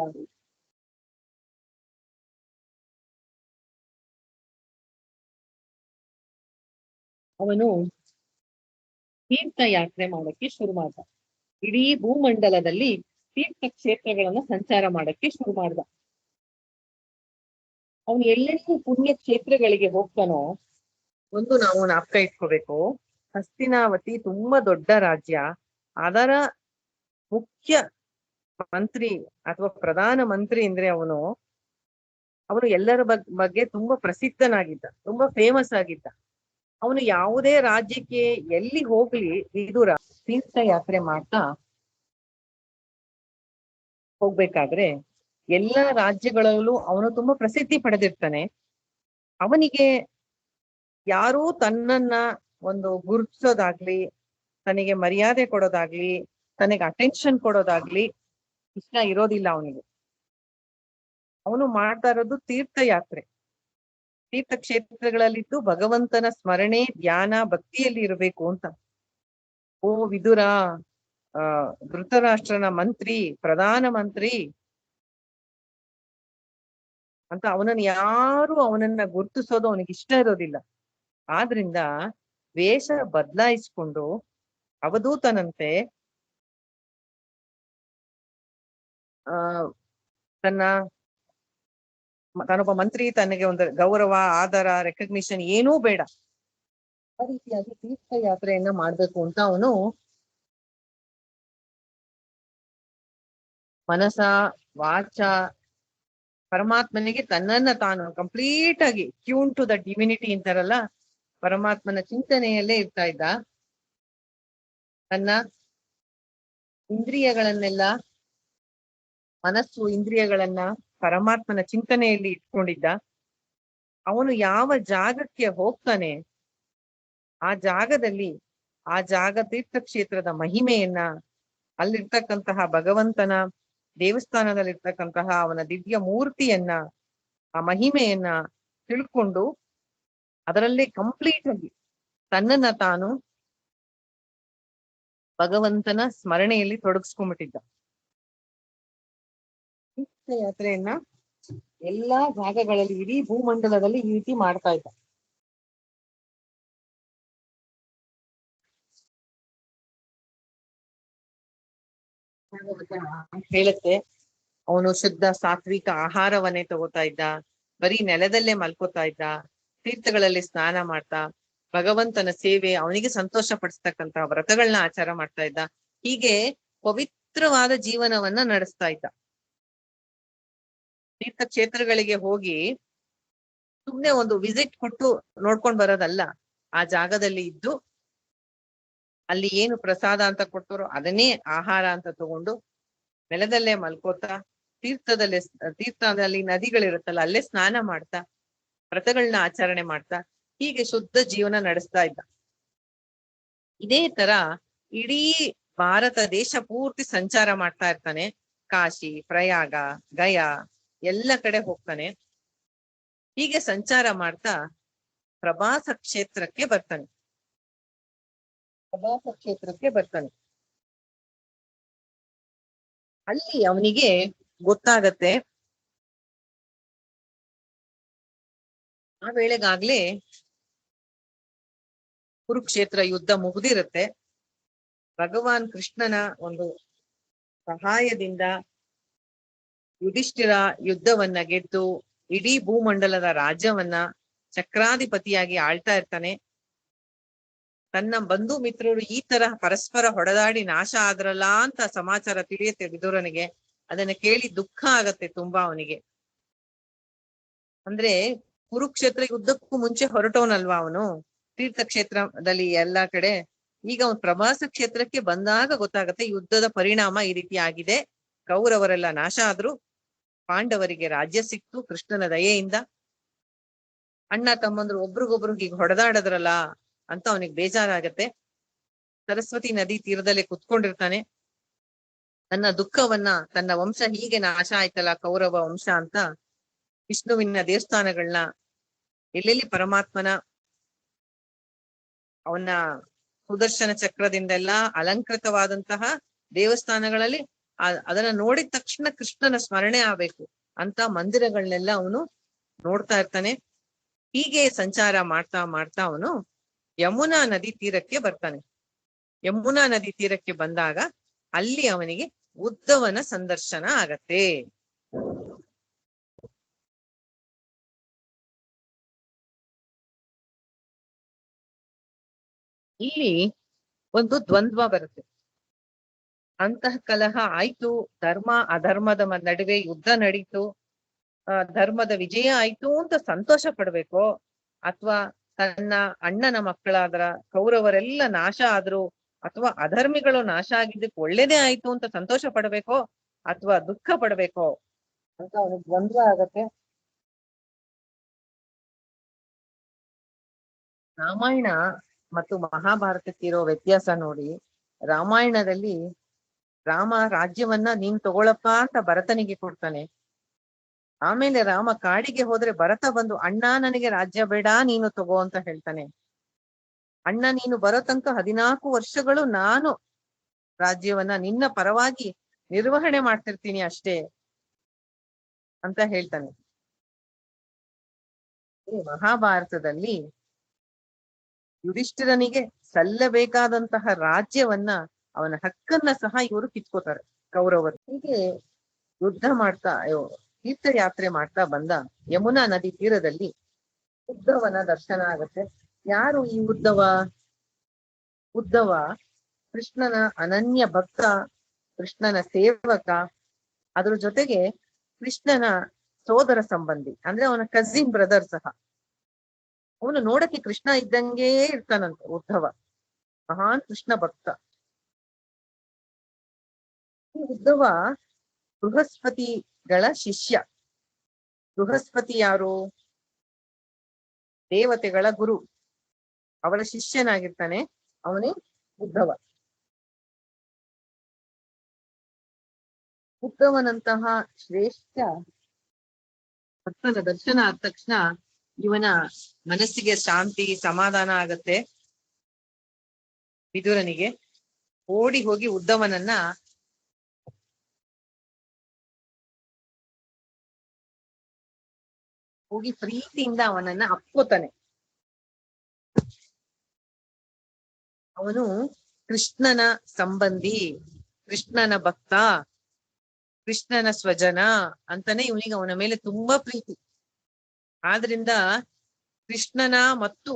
ಅವನು ತೀರ್ಥಯಾತ್ರೆ ಮಾಡಕ್ಕೆ ಶುರು ಮಾಡ್ದ. ಇಡೀ ಭೂಮಂಡಲದಲ್ಲಿ ತೀರ್ಥ ಕ್ಷೇತ್ರಗಳನ್ನ ಸಂಚಾರ ಮಾಡಕ್ಕೆ ಶುರು ಮಾಡ್ದ. ಅವನು ಎಲ್ಲೆಲ್ಲೂ ಪುಣ್ಯ ಕ್ಷೇತ್ರಗಳಿಗೆ ಹೋಗ್ತಾನೋ, ಒಂದು ನಾವು ಜ್ಞಾಪಕ ಇಟ್ಕೋಬೇಕು, ಹಸ್ತಿನಾವತಿ ತುಂಬಾ ದೊಡ್ಡ ರಾಜ್ಯ. ಅದರ ಮುಖ್ಯ ಮಂತ್ರಿ ಅಥವಾ ಪ್ರಧಾನ ಮಂತ್ರಿ ಅಂದ್ರೆ ಅವನು ಎಲ್ಲರ ಬಗ್ಗೆ ತುಂಬಾ ಪ್ರಸಿದ್ಧನಾಗಿದ್ದ, ತುಂಬಾ ಫೇಮಸ್ ಆಗಿದ್ದ. ಅವನು ಯಾವುದೇ ರಾಜ್ಯಕ್ಕೆ ಎಲ್ಲಿ ಹೋಗ್ಲಿ ವಿದುರ ತೀರ್ಥಯಾತ್ರೆ ಮಾಡ್ತಾ ಹೋಗ್ಬೇಕಾದ್ರೆ ಎಲ್ಲ ರಾಜ್ಯಗಳಲ್ಲೂ ಅವನು ತುಂಬಾ ಪ್ರಸಿದ್ಧಿ ಪಡೆದಿರ್ತಾನೆ. ಅವನಿಗೆ ಯಾರೂ ತನ್ನನ್ನ ಒಂದು ಗುರುತಿಸೋದಾಗ್ಲಿ, ತನಗೆ ಮರ್ಯಾದೆ ಕೊಡೋದಾಗ್ಲಿ, ತನಗೆ ಅಟೆನ್ಷನ್ ಕೊಡೋದಾಗ್ಲಿ ಇಷ್ಟ ಇರೋದಿಲ್ಲ ಅವನಿಗೆ. ಅವನು ಮಾಡ್ತಾ ಇರೋದು ತೀರ್ಥಯಾತ್ರೆ. ತೀರ್ಥ ಕ್ಷೇತ್ರಗಳಲ್ಲಿದ್ದು ಭಗವಂತನ ಸ್ಮರಣೆ, ಧ್ಯಾನ, ಭಕ್ತಿಯಲ್ಲಿ ಇರಬೇಕು ಅಂತ. ಓ ವಿದುರ, ಧೃತರಾಷ್ಟ್ರನ ಮಂತ್ರಿ, ಪ್ರಧಾನ ಮಂತ್ರಿ ಅಂತ ಅವನನ್ನ ಗುರ್ತಿಸೋದು ಅವನಿಗೆ ಇಷ್ಟ ಇರೋದಿಲ್ಲ. ಆದ್ರಿಂದ ವೇಷ ಬದಲಾಯಿಸ್ಕೊಂಡು ಅವಧೂತನಂತೆ ತಾನೊಬ್ಬ ಮಂತ್ರಿ, ತನಗೆ ಒಂದು ಗೌರವ, ಆದರ, ರೆಕಗ್ನಿಷನ್ ಏನೂ ಬೇಡ, ಆ ರೀತಿಯಾಗಿ ತೀರ್ಥಯಾತ್ರೆಯನ್ನ ಮಾಡ್ಬೇಕು ಅಂತ ಅವನು ಮನಸ ವಾಚ ಪರಮಾತ್ಮನಿಗೆ ತನ್ನನ್ನ ತಾನು ಕಂಪ್ಲೀಟ್ ಆಗಿ ಟ್ಯೂನ್ ಟು ದ ಡಿವಿನಿಟಿ ಅಂತಾರಲ್ಲ, ಪರಮಾತ್ಮನ ಚಿಂತನೆಯಲ್ಲೇ ಇರ್ತಾ ಇದ್ದ. ತನ್ನ ಇಂದ್ರಿಯಗಳನ್ನೆಲ್ಲ, ಮನಸ್ಸು ಇಂದ್ರಿಯಗಳನ್ನ ಪರಮಾತ್ಮನ ಚಿಂತನೆಯಲ್ಲಿ ಇಟ್ಕೊಂಡಿದ್ದ. ಅವನು ಯಾವ ಜಾಗಕ್ಕೆ ಹೋಗ್ತಾನೆ ಆ ಜಾಗದಲ್ಲಿ ಆ ತೀರ್ಥಕ್ಷೇತ್ರದ ಮಹಿಮೆಯನ್ನ, ಅಲ್ಲಿರ್ತಕ್ಕಂತಹ ಭಗವಂತನ ದೇವಸ್ಥಾನದಲ್ಲಿರ್ತಕ್ಕಂತಹ ಅವನ ದಿವ್ಯ ಮೂರ್ತಿಯನ್ನ, ಆ ಮಹಿಮೆಯನ್ನ ತಿಳ್ಕೊಂಡು ಅದರಲ್ಲೇ ಕಂಪ್ಲೀಟ್ ಆಗಿ ತನ್ನನ್ನ ತಾನು ಭಗವಂತನ ಸ್ಮರಣೆಯಲ್ಲಿ ತೊಡಗಿಸ್ಕೊಂಡ್ಬಿಟ್ಟಿದ್ದ. ತೀರ್ಥಯಾತ್ರೆಯನ್ನ ಎಲ್ಲಾ ಜಾಗಗಳಲ್ಲಿ, ಇಡೀ ಭೂಮಂಡಲದಲ್ಲಿ ಈ ರೀತಿ ಮಾಡ್ತಾ ಇದ್ದ. ಹೇಳುತ್ತೆ, ಅವನು ಶುದ್ಧ ಸಾತ್ವಿಕ ಆಹಾರವನ್ನೇ ತಗೋತಾ ಇದ್ದ, ಬರೀ ನೆಲದಲ್ಲೇ ಮಲ್ಕೋತಾ ಇದ್ದ, ತೀರ್ಥಗಳಲ್ಲಿ ಸ್ನಾನ ಮಾಡ್ತಾ ಭಗವಂತನ ಸೇವೆ, ಅವನಿಗೆ ಸಂತೋಷ ಪಡಿಸ್ತಕ್ಕಂತಹ ವ್ರತಗಳನ್ನ ಆಚಾರ ಮಾಡ್ತಾ ಇದ್ದ. ಹೀಗೆ ಪವಿತ್ರ ಪವಿತ್ರವಾದ ಜೀವನವನ್ನ ನಡೆಸ್ತಾ ಇದ್ದ. ತೀರ್ಥಕ್ಷೇತ್ರಗಳಿಗೆ ಹೋಗಿ ಸುಮ್ನೆ ಒಂದು ವಿಸಿಟ್ ಕೊಟ್ಟು ನೋಡ್ಕೊಂಡ್ ಬರೋದಲ್ಲ, ಆ ಜಾಗದಲ್ಲಿ ಇದ್ದು ಅಲ್ಲಿ ಏನು ಪ್ರಸಾದ ಅಂತ ಕೊಟ್ಟರು ಅದನ್ನೇ ಆಹಾರ ಅಂತ ತಗೊಂಡು ನೆಲದಲ್ಲೇ ಮಲ್ಕೋತಾ, ತೀರ್ಥದಲ್ಲಿ ನದಿಗಳಿರುತ್ತಲ್ಲ ಅಲ್ಲೇ ಸ್ನಾನ ಮಾಡ್ತಾ, ವ್ರತಗಳನ್ನ ಆಚರಣೆ ಮಾಡ್ತಾ, ಹೀಗೆ ಶುದ್ಧ ಜೀವನ ನಡೆಸ್ತಾ ಇದ್ದ. ಇದೇ ತರ ಇಡೀ ಭಾರತ ದೇಶ ಪೂರ್ತಿ ಸಂಚಾರ ಮಾಡ್ತಾ ಇರ್ತಾನೆ. ಕಾಶಿ, ಪ್ರಯಾಗ, ಗಯಾ ಎಲ್ಲ ಕಡೆ ಹೋಗ್ತಾನೆ. ಹೀಗೆ ಸಂಚಾರ ಮಾಡ್ತಾ ಪ್ರಭಾಸ ಕ್ಷೇತ್ರಕ್ಕೆ ಬರ್ತಾನೆ. ಅಲ್ಲಿ ಅವನಿಗೆ ಗೊತ್ತಾಗತ್ತೆ, ಆ ವೇಳೆಗಾಗ್ಲೇ ಕುರುಕ್ಷೇತ್ರ ಯುದ್ಧ ಮುಗಿದಿರುತ್ತೆ. ಭಗವಾನ್ ಕೃಷ್ಣನ ಒಂದು ಸಹಾಯದಿಂದ ಯುಧಿಷ್ಠಿರ ಯುದ್ಧವನ್ನ ಗೆದ್ದು ಇಡೀ ಭೂಮಂಡಲದ ರಾಜ್ಯವನ್ನ ಚಕ್ರಾಧಿಪತಿಯಾಗಿ ಆಳ್ತಾ ಇರ್ತಾನೆ. ತನ್ನ ಬಂಧು ಮಿತ್ರರು ಈ ತರ ಪರಸ್ಪರ ಹೊಡೆದಾಡಿ ನಾಶ ಆದ್ರಲ್ಲ ಅಂತ ಸಮಾಚಾರ ತಿಳಿಯುತ್ತೆ ವಿದುರನಿಗೆ. ಅದನ್ನ ಕೇಳಿ ದುಃಖ ಆಗತ್ತೆ ತುಂಬಾ ಅವನಿಗೆ. ಅಂದ್ರೆ ಕುರುಕ್ಷೇತ್ರ ಯುದ್ಧಕ್ಕೂ ಮುಂಚೆ ಹೊರಟವನಲ್ವಾ ಅವನು ತೀರ್ಥಕ್ಷೇತ್ರದಲ್ಲಿ ಎಲ್ಲಾ ಕಡೆ. ಈಗ ಅವನು ಪ್ರವಾಸ ಕ್ಷೇತ್ರಕ್ಕೆ ಬಂದಾಗ ಗೊತ್ತಾಗತ್ತೆ ಯುದ್ಧದ ಪರಿಣಾಮ ಈ ರೀತಿ ಆಗಿದೆ. ಕೌರವರೆಲ್ಲ ನಾಶ ಆದ್ರು, ಪಾಂಡವರಿಗೆ ರಾಜ್ಯ ಸಿಕ್ತು ಕೃಷ್ಣನ ದಯೆಯಿಂದ. ಅಣ್ಣ ತಮ್ಮಂದ್ರು ಒಬ್ರಿಗೊಬ್ರು ಹೀಗೆ ಹೊಡೆದಾಡದ್ರಲ್ಲ ಅಂತ ಅವನಿಗೆ ಬೇಜಾರಾಗತ್ತೆ. ಸರಸ್ವತಿ ನದಿ ತೀರದಲ್ಲಿ ಕುತ್ಕೊಂಡಿರ್ತಾನೆ. ತನ್ನ ದುಃಖವನ್ನ, ತನ್ನ ವಂಶ ಹೀಗೆ ನಾಶ ಆಯ್ತಲ್ಲ ಕೌರವ ವಂಶ ಅಂತ ವಿಷ್ಣುವಿನ ದೇವಸ್ಥಾನಗಳನ್ನ, ಎಲ್ಲೆಲ್ಲಿ ಪರಮಾತ್ಮನ ಅವನ ಸುದರ್ಶನ ಚಕ್ರದಿಂದೆಲ್ಲ ಅಲಂಕೃತವಾದಂತಹ ದೇವಸ್ಥಾನಗಳಲ್ಲಿ ಅದನ್ನ ನೋಡಿದ ತಕ್ಷಣ ಕೃಷ್ಣನ ಸ್ಮರಣೆ ಆಗ್ಬೇಕು ಅಂತ ಮಂದಿರಗಳನ್ನೆಲ್ಲ ಅವನು ನೋಡ್ತಾ ಇರ್ತಾನೆ. ಹೀಗೆ ಸಂಚಾರ ಮಾಡ್ತಾ ಮಾಡ್ತಾ ಅವನು ಯಮುನಾ ನದಿ ತೀರಕ್ಕೆ ಬರ್ತಾನೆ. ಯಮುನಾ ನದಿ ತೀರಕ್ಕೆ ಬಂದಾಗ ಅಲ್ಲಿ ಅವನಿಗೆ ಉದ್ಧವನ ಸಂದರ್ಶನ ಆಗತ್ತೆ. ಇಲ್ಲಿ ಒಂದು ದ್ವಂದ್ವ ಬರುತ್ತೆ. ಅಂತಃ ಕಲಹ ಆಯ್ತು, ಧರ್ಮ ಅಧರ್ಮದ ನಡುವೆ ಯುದ್ಧ ನಡೀತು, ಧರ್ಮದ ವಿಜಯ ಆಯ್ತು ಅಂತ ಸಂತೋಷ ಪಡ್ಬೇಕು, ಅಥವಾ ತನ್ನ ಅಣ್ಣನ ಮಕ್ಕಳಾದ್ರ ಕೌರವರೆಲ್ಲ ನಾಶ ಆದ್ರು, ಅಥವಾ ಅಧರ್ಮಿಗಳು ನಾಶ ಆಗಿದ್ದಕ್ಕೆ ಒಳ್ಳೇದೇ ಆಯ್ತು ಅಂತ ಸಂತೋಷ ಪಡ್ಬೇಕೋ ಅಥವಾ ದುಃಖ ಪಡ್ಬೇಕೋ ಅಂತ ಅವನಿಗೆ ದ್ವಂದ್ವ ಆಗತ್ತೆ. ರಾಮಾಯಣ ಮತ್ತು ಮಹಾಭಾರತಕ್ಕಿರೋ ವ್ಯತ್ಯಾಸ ನೋಡಿ. ರಾಮಾಯಣದಲ್ಲಿ ರಾಮ ರಾಜ್ಯವನ್ನ ನೀನ್ ತಗೊಳಪ್ಪ ಅಂತ ಭರತನಿಗೆ ಕೊಡ್ತಾನೆ. ಆಮೇಲೆ ರಾಮ ಕಾಡಿಗೆ ಹೋದ್ರೆ ಭರತ ಬಂದು ಅಣ್ಣ ನನಗೆ ರಾಜ್ಯ ಬೇಡ ನೀನು ತಗೋ ಅಂತ ಹೇಳ್ತಾನೆ. ಅಣ್ಣ ನೀನು ಬರೋ ತನಕ 14 ವರ್ಷಗಳು ನಾನು ರಾಜ್ಯವನ್ನ ನಿನ್ನ ಪರವಾಗಿ ನಿರ್ವಹಣೆ ಮಾಡ್ತಿರ್ತೀನಿ ಅಷ್ಟೇ ಅಂತ ಹೇಳ್ತಾನೆ. ಮಹಾಭಾರತದಲ್ಲಿ ಯುಧಿಷ್ಠಿರನಿಗೆ ಸಲ್ಲಬೇಕಾದಂತಹ ರಾಜ್ಯವನ್ನ, ಅವನ ಹಕ್ಕನ್ನ ಸಹ ಇವರು ಕಿತ್ಕೋತಾರೆ ಕೌರವರು. ಹೀಗೆ ಯುದ್ಧ ಮಾಡ್ತಾ ತೀರ್ಥಯಾತ್ರೆ ಮಾಡ್ತಾ ಬಂದ ಯಮುನಾ ನದಿ ತೀರದಲ್ಲಿ ಉದ್ಧವನ ದರ್ಶನ ಆಗತ್ತೆ. ಯಾರು ಈ ಉದ್ಧವ? ಉದ್ಧವ ಕೃಷ್ಣನ ಅನನ್ಯ ಭಕ್ತ, ಕೃಷ್ಣನ ಸೇವಕ, ಅದ್ರ ಜೊತೆಗೆ ಕೃಷ್ಣನ ಸೋದರ ಸಂಬಂಧಿ, ಅಂದ್ರೆ ಅವನ ಕಸಿನ್ ಬ್ರದರ್ ಸಹ. ಅವನು ನೋಡಕ್ಕೆ ಕೃಷ್ಣ ಇದ್ದಂಗೆ ಇರ್ತಾನಂತ ಉದ್ಧವ, ಮಹಾನ್ ಕೃಷ್ಣ ಭಕ್ತ. ಈ ಉದ್ಧವ ಬೃಹಸ್ಪತಿಗಳ ಶಿಷ್ಯ. ಬೃಹಸ್ಪತಿ ಯಾರು? ದೇವತೆಗಳ ಗುರು, ಅವರ ಶಿಷ್ಯನಾಗಿರ್ತಾನೆ ಅವನೇ ಉದ್ಧವ. ಉದ್ಧವನಂತಹ ಶ್ರೇಷ್ಠ ಭಕ್ತನ ದರ್ಶನ ಆದ ತಕ್ಷಣ ಇವನ ಮನಸ್ಸಿಗೆ ಶಾಂತಿ ಸಮಾಧಾನ ಆಗತ್ತೆ. ವಿದುರನಿಗೆ ಓಡಿ ಹೋಗಿ ಉದ್ಧವನನ್ನ ಹೋಗಿ ಪ್ರೀತಿಯಿಂದ ಅವನನ್ನ ಅಪ್ಕೋತಾನೆ. ಅವನು ಕೃಷ್ಣನ ಸಂಬಂಧಿ, ಕೃಷ್ಣನ ಭಕ್ತ, ಕೃಷ್ಣನ ಸ್ವಜನ ಅಂತಾನೆ ಇವನಿಗೆ ಅವನ ಮೇಲೆ ತುಂಬಾ ಪ್ರೀತಿ. ಆದ್ರಿಂದ ಕೃಷ್ಣನ ಮತ್ತು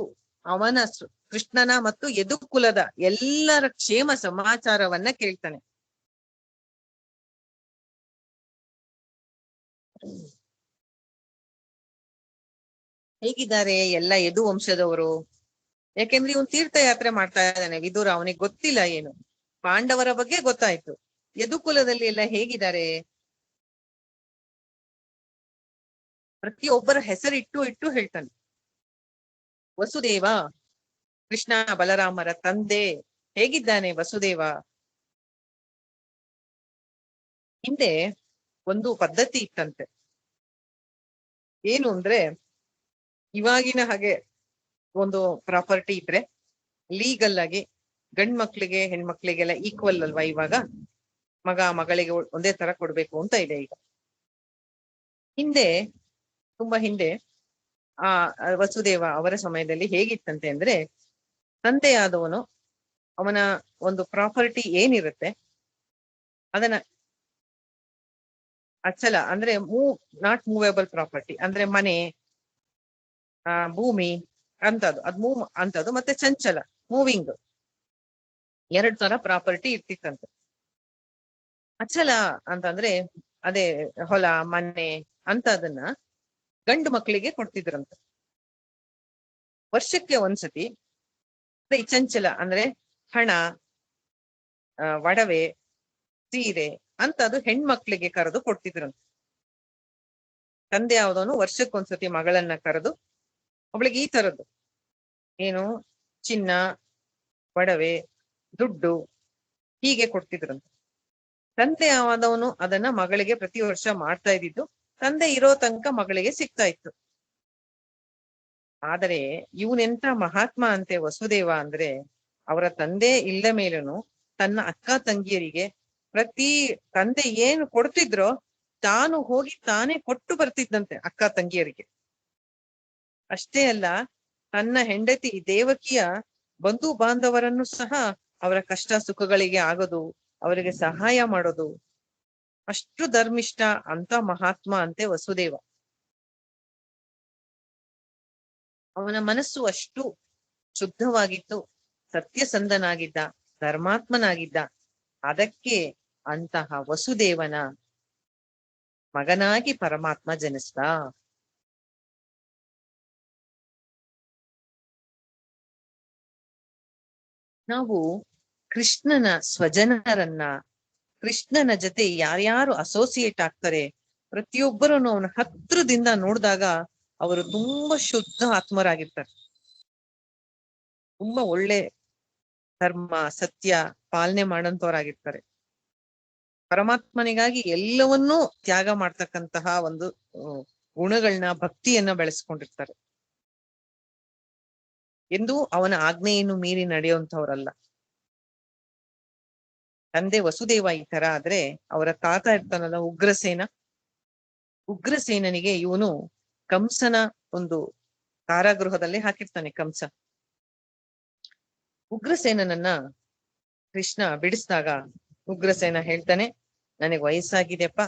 ಕೃಷ್ಣನ ಮತ್ತು ಯದುಕುಲದ ಎಲ್ಲರ ಕ್ಷೇಮ ಸಮಾಚಾರವನ್ನ ಕೇಳ್ತಾನೆ. ಹೇಗಿದ್ದಾರೆ ಎಲ್ಲ ಯದು ವಂಶದವರು? ಯಾಕೆಂದ್ರೆ ಇವನು ತೀರ್ಥಯಾತ್ರೆ ಮಾಡ್ತಾ ಇದ್ದಾನೆ ವಿದುರ, ಅವನಿಗೆ ಗೊತ್ತಿಲ್ಲ ಏನು. ಪಾಂಡವರ ಬಗ್ಗೆ ಗೊತ್ತಾಯ್ತು, ಯದುಕುಲದಲ್ಲಿ ಎಲ್ಲ ಹೇಗಿದ್ದಾರೆ, ಪ್ರತಿಯೊಬ್ಬರ ಹೆಸರಿಟ್ಟು ಇಟ್ಟು ಹೇಳ್ತಾನೆ. ವಸುದೇವ, ಕೃಷ್ಣ ಬಲರಾಮರ ತಂದೆ, ಹೇಗಿದ್ದಾನೆ ವಸುದೇವ? ಹಿಂದೆ ಒಂದು ಪದ್ಧತಿ ಇತ್ತಂತೆ. ಏನು ಅಂದ್ರೆ, ಇವಾಗಿನ ಹಾಗೆ ಒಂದು ಪ್ರಾಪರ್ಟಿ ಇದ್ರೆ ಲೀಗಲ್ ಆಗಿ ಗಂಡ್ ಮಕ್ಳಿಗೆ ಹೆಣ್ಮಕ್ಳಿಗೆಲ್ಲ ಈಕ್ವಲ್ ಅಲ್ವಾ ಇವಾಗ, ಮಗ ಮಗಳಿಗೆ ಒಂದೇ ತರ ಕೊಡ್ಬೇಕು ಅಂತ ಇದೆ ಈಗ. ಹಿಂದೆ, ತುಂಬಾ ಹಿಂದೆ ಆ ವಸುದೇವ ಅವರ ಸಮಯದಲ್ಲಿ ಹೇಗಿತ್ತಂತೆ ಅಂದ್ರೆ, ತಂದೆಯಾದವನು ಅವನ ಒಂದು ಪ್ರಾಪರ್ಟಿ ಏನಿರುತ್ತೆ ಅದನ್ನ ಅಚಲ ಅಂದ್ರೆ ನಾಟ್ ಮೂವೇಬಲ್ ಪ್ರಾಪರ್ಟಿ ಅಂದ್ರೆ ಮನೆ, ಭೂಮಿ ಅಂತದ್ದು, ಅಂತದ್ದು ಮತ್ತೆ ಚಂಚಲ ಮೂವಿಂಗ್, ಎರಡ್ ತರ ಪ್ರಾಪರ್ಟಿ ಇರ್ತಿತ್ತಂತೆ. ಅಚಲ ಅಂತಂದ್ರೆ ಅದೇ ಹೊಲ ಮನೆ ಅಂತದನ್ನ ಗಂಡು ಮಕ್ಕಳಿಗೆ ಕೊಡ್ತಿದ್ರಂತೆ. ವರ್ಷಕ್ಕೆ ಒಂದ್ಸತಿ ಈ ಚಂಚಲ ಅಂದ್ರೆ ಹಣ, ಒಡವೆ, ಸೀರೆ ಅಂತದು ಹೆಣ್ಮಕ್ಳಿಗೆ ಕರೆದು ಕೊಡ್ತಿದ್ರಂತೆ. ತಂದೆ ಯಾವ್ದವನು ವರ್ಷಕ್ಕೊಂದ್ಸತಿ ಮಗಳನ್ನ ಕರೆದು ಅವಳಿಗೆ ಈ ತರದ್ದು ಏನು ಚಿನ್ನ, ಒಡವೆ, ದುಡ್ಡು ಹೀಗೆ ಕೊಡ್ತಿದ್ರಂತೆ. ತಂದೆ ಆದವನು ಅದನ್ನ ಮಗಳಿಗೆ ಪ್ರತಿ ವರ್ಷ ಮಾಡ್ತಾ ಇದ್ದಿದ್ದು, ತಂದೆ ಇರೋ ತನಕ ಮಗಳಿಗೆ ಸಿಗ್ತಾ ಇತ್ತು. ಆದರೆ ಇವನೆಂತ ಮಹಾತ್ಮ ಅಂತೆ ವಸುದೇವ ಅಂದ್ರೆ, ಅವರ ತಂದೆ ಇಲ್ಲದ ಮೇಲೂ ತನ್ನ ಅಕ್ಕ ತಂಗಿಯರಿಗೆ ಪ್ರತಿ ತಂದೆ ಏನು ಕೊಡ್ತಿದ್ರೋ ತಾನು ಹೋಗಿ ತಾನೇ ಕೊಟ್ಟು ಬರ್ತಿದ್ದಂತೆ ಅಕ್ಕ ತಂಗಿಯರಿಗೆ. ಅಷ್ಟೇ ಅಲ್ಲ, ತನ್ನ ಹೆಂಡತಿ ದೇವಕಿಯ ಬಂಧು ಬಾಂಧವರನ್ನು ಸಹ ಅವರ ಕಷ್ಟ ಸುಖಗಳಿಗೆ ಆಗೋದು, ಅವರಿಗೆ ಸಹಾಯ ಮಾಡೋದು, ಅಷ್ಟು ಧರ್ಮಿಷ್ಠ ಅಂತ ಮಹಾತ್ಮ ಅಂತೆ ವಸುದೇವ. ಅವನ ಮನಸ್ಸು ಅಷ್ಟು ಶುದ್ಧವಾಗಿತ್ತು, ಸತ್ಯಸಂಧನಾಗಿದ್ದ, ಧರ್ಮಾತ್ಮನಾಗಿದ್ದ. ಅದಕ್ಕೆ ಅಂತಹ ವಸುದೇವನ ಮಗನಾಗಿ ಪರಮಾತ್ಮ ಜನಿಸ್ದ. ನಾವು ಕೃಷ್ಣನ ಸ್ವಜನರನ್ನ, ಕೃಷ್ಣನ ಜೊತೆ ಯಾರ್ಯಾರು ಅಸೋಸಿಯೇಟ್ ಆಗ್ತಾರೆ ಪ್ರತಿಯೊಬ್ಬರೂ ಅವನ ಹತ್ರದಿಂದ ನೋಡಿದಾಗ ಅವರು ತುಂಬಾ ಶುದ್ಧ ಆತ್ಮರಾಗಿರ್ತಾರೆ, ತುಂಬಾ ಒಳ್ಳೆ ಧರ್ಮ ಸತ್ಯ ಪಾಲನೆ ಮಾಡಂತವರಾಗಿರ್ತಾರೆ. ಪರಮಾತ್ಮನಿಗಾಗಿ ಎಲ್ಲವನ್ನೂ ತ್ಯಾಗ ಮಾಡ್ತಕ್ಕಂತಹ ಒಂದು ಗುಣಗಳನ್ನ, ಭಕ್ತಿಯನ್ನ ಬೆಳೆಸ್ಕೊಂಡಿರ್ತಾರೆ. ಎಂದು ಅವನ ಆಜ್ಞೆಯನ್ನು ಮೀರಿ ನಡೆಯುವಂತವ್ರಲ್ಲ. ತಂದೆ ವಸುದೇವ ಈ ತರ ಆದ್ರೆ, ಅವರ ತಾತ ಇರ್ತಾನಲ್ಲ ಉಗ್ರಸೇನ, ಉಗ್ರಸೇನನಿಗೆ ಇವನು ಕಂಸನ ಒಂದು ಕಾರಾಗೃಹದಲ್ಲಿ ಹಾಕಿರ್ತಾನೆ. ಕಂಸ ಉಗ್ರಸೇನನನ್ನ ಕೃಷ್ಣ ಬಿಡಿಸಿದಾಗ ಉಗ್ರಸೇನ ಹೇಳ್ತಾನೆ, ನನಗೆ ವಯಸ್ಸಾಗಿದೆಪ್ಪ,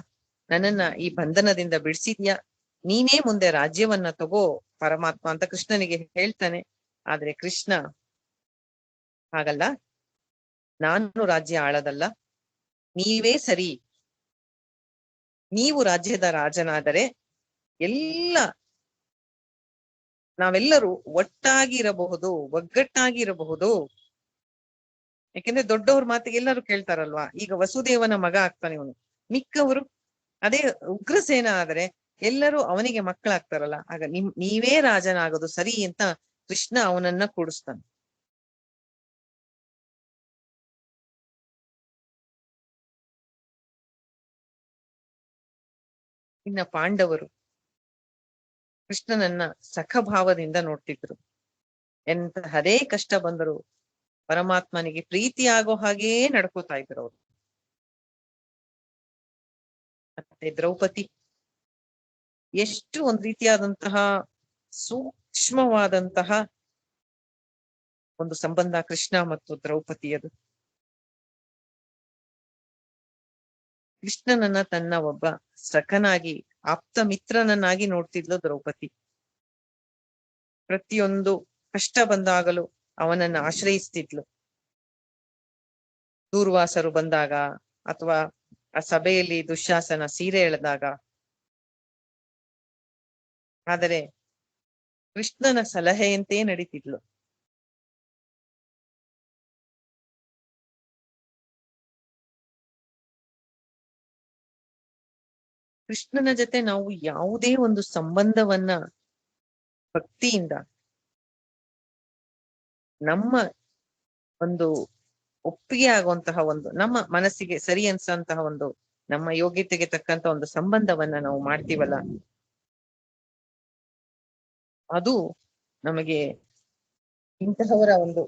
ನನ್ನನ್ನ ಈ ಬಂಧನದಿಂದ ಬಿಡಿಸಿದ್ಯಾ, ನೀನೇ ಮುಂದೆ ರಾಜ್ಯವನ್ನ ತಗೋ ಪರಮಾತ್ಮ ಅಂತ ಕೃಷ್ಣನಿಗೆ ಹೇಳ್ತಾನೆ. ಆದ್ರೆ ಕೃಷ್ಣ ಹಾಗಲ್ಲ, ನಾನು ರಾಜ್ಯ ಆಳದಲ್ಲ, ನೀವೇ ಸರಿ, ನೀವು ರಾಜ್ಯದ ರಾಜನಾದರೆ ನಾವೆಲ್ಲರೂ ಒಟ್ಟಾಗಿರಬಹುದು, ಒಗ್ಗಟ್ಟಾಗಿರಬಹುದು. ಯಾಕೆಂದ್ರೆ ದೊಡ್ಡವ್ರ ಮಾತಿಗೆ ಎಲ್ಲರೂ ಕೇಳ್ತಾರಲ್ವಾ. ಈಗ ವಸುದೇವನ ಮಗ ಆಗ್ತಾನೆ ಇವನು, ಮಿಕ್ಕವರು ಅದೇ ಉಗ್ರಸೇನ ಆದ್ರೆ ಎಲ್ಲರೂ ಅವನಿಗೆ ಮಕ್ಕಳಾಗ್ತಾರಲ್ಲ. ಆಗ ನೀವೇ ರಾಜನಾಗೋದು ಸರಿ ಅಂತ ಕೃಷ್ಣ ಅವನನ್ನ ಕೂಡಿಸ್ತಾನೆ. ಇನ್ನ ಪಾಂಡವರು ಕೃಷ್ಣನನ್ನ ಸಖಭಾವದಿಂದ ನೋಡ್ತಿದ್ರು. ಎಂತಹದೇ ಕಷ್ಟ ಬಂದರು ಪರಮಾತ್ಮನಿಗೆ ಪ್ರೀತಿಯಾಗೋ ಹಾಗೇ ನಡ್ಕೋತಾ ಇದ್ರು ಅವರು. ಮತ್ತೆ ದ್ರೌಪದಿ ಎಷ್ಟು ಒಂದ್ ರೀತಿಯಾದಂತಹ ಸೂಕ್ಷ್ಮವಾದಂತಹ ಒಂದು ಸಂಬಂಧ ಕೃಷ್ಣ ಮತ್ತು ದ್ರೌಪದಿಯದು. ಕೃಷ್ಣನನ್ನ ತನ್ನ ಒಬ್ಬ ಸಖನಾಗಿ ಆಪ್ತ ಮಿತ್ರನನ್ನಾಗಿ ನೋಡ್ತಿದ್ಲು ದ್ರೌಪದಿ. ಪ್ರತಿಯೊಂದು ಕಷ್ಟ ಬಂದಾಗಲೂ ಅವನನ್ನ ಆಶ್ರಯಿಸ್ತಿದ್ಲು. ದೂರ್ವಾಸರು ಬಂದಾಗ ಅಥವಾ ಆ ಸಭೆಯಲ್ಲಿ ದುಶ್ಯಾಸನ ಸೀರೆ ಎಳೆದಾಗ ಆದರೆ ಕೃಷ್ಣನ ಸಲಹೆಯಂತೆ ನಡೀತಿದ್ಲು. ಕೃಷ್ಣನ ಜೊತೆ ನಾವು ಯಾವುದೇ ಒಂದು ಸಂಬಂಧವನ್ನ ಭಕ್ತಿಯಿಂದ, ನಮ್ಮ ಒಂದು ಒಪ್ಪಿಗೆ ಆಗುವಂತಹ ಒಂದು, ನಮ್ಮ ಮನಸ್ಸಿಗೆ ಸರಿ ಅನ್ಸಂತಹ ಒಂದು, ನಮ್ಮ ಯೋಗ್ಯತೆಗೆ ತಕ್ಕಂತ ಒಂದು ಸಂಬಂಧವನ್ನ ನಾವು ಮಾಡ್ತೀವಲ್ಲ, ಅದು ನಮಗೆ ಇಂತಹವರ ಒಂದು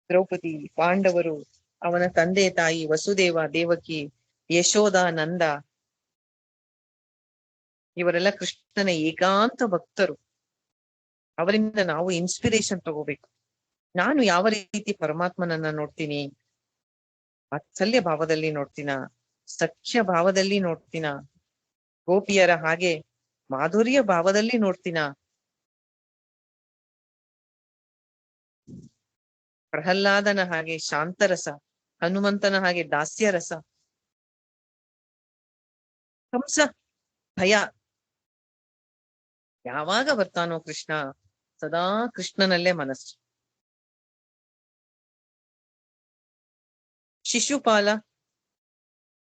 ದ್ರೌಪದಿ, ಪಾಂಡವರು, ಅವನ ತಂದೆ ತಾಯಿ ವಸುದೇವ, ದೇವಕಿ, ಯಶೋಧ, ನಂದ, ಇವರೆಲ್ಲ ಕೃಷ್ಣನ ಏಕಾಂತ ಭಕ್ತರು. ಅವರಿಂದ ನಾವು ಇನ್ಸ್ಪಿರೇಷನ್ ತಗೋಬೇಕು. ನಾನು ಯಾವ ರೀತಿ ಪರಮಾತ್ಮನನ್ನ ನೋಡ್ತೀನಿ? ವಾತ್ಸಲ್ಯ ಭಾವದಲ್ಲಿ ನೋಡ್ತೀನ? ಸಖ್ಯ ಭಾವದಲ್ಲಿ ನೋಡ್ತೀನ? ಗೋಪಿಯರ ಹಾಗೆ ಮಾಧುರ್ಯ ಭಾವದಲ್ಲಿ ನೋಡ್ತೀನ? ಪ್ರಹ್ಲಾದನ ಹಾಗೆ ಶಾಂತರಸ, ಹನುಮಂತನ ಹಾಗೆ ದಾಸ್ಯರಸ, ಕಂಸ ಭಯ ಯಾವಾಗ ಬರ್ತಾನೋ ಕೃಷ್ಣ, ಸದಾ ಕೃಷ್ಣನಲ್ಲೇ ಮನಸ್ಸು. ಶಿಶುಪಾಲ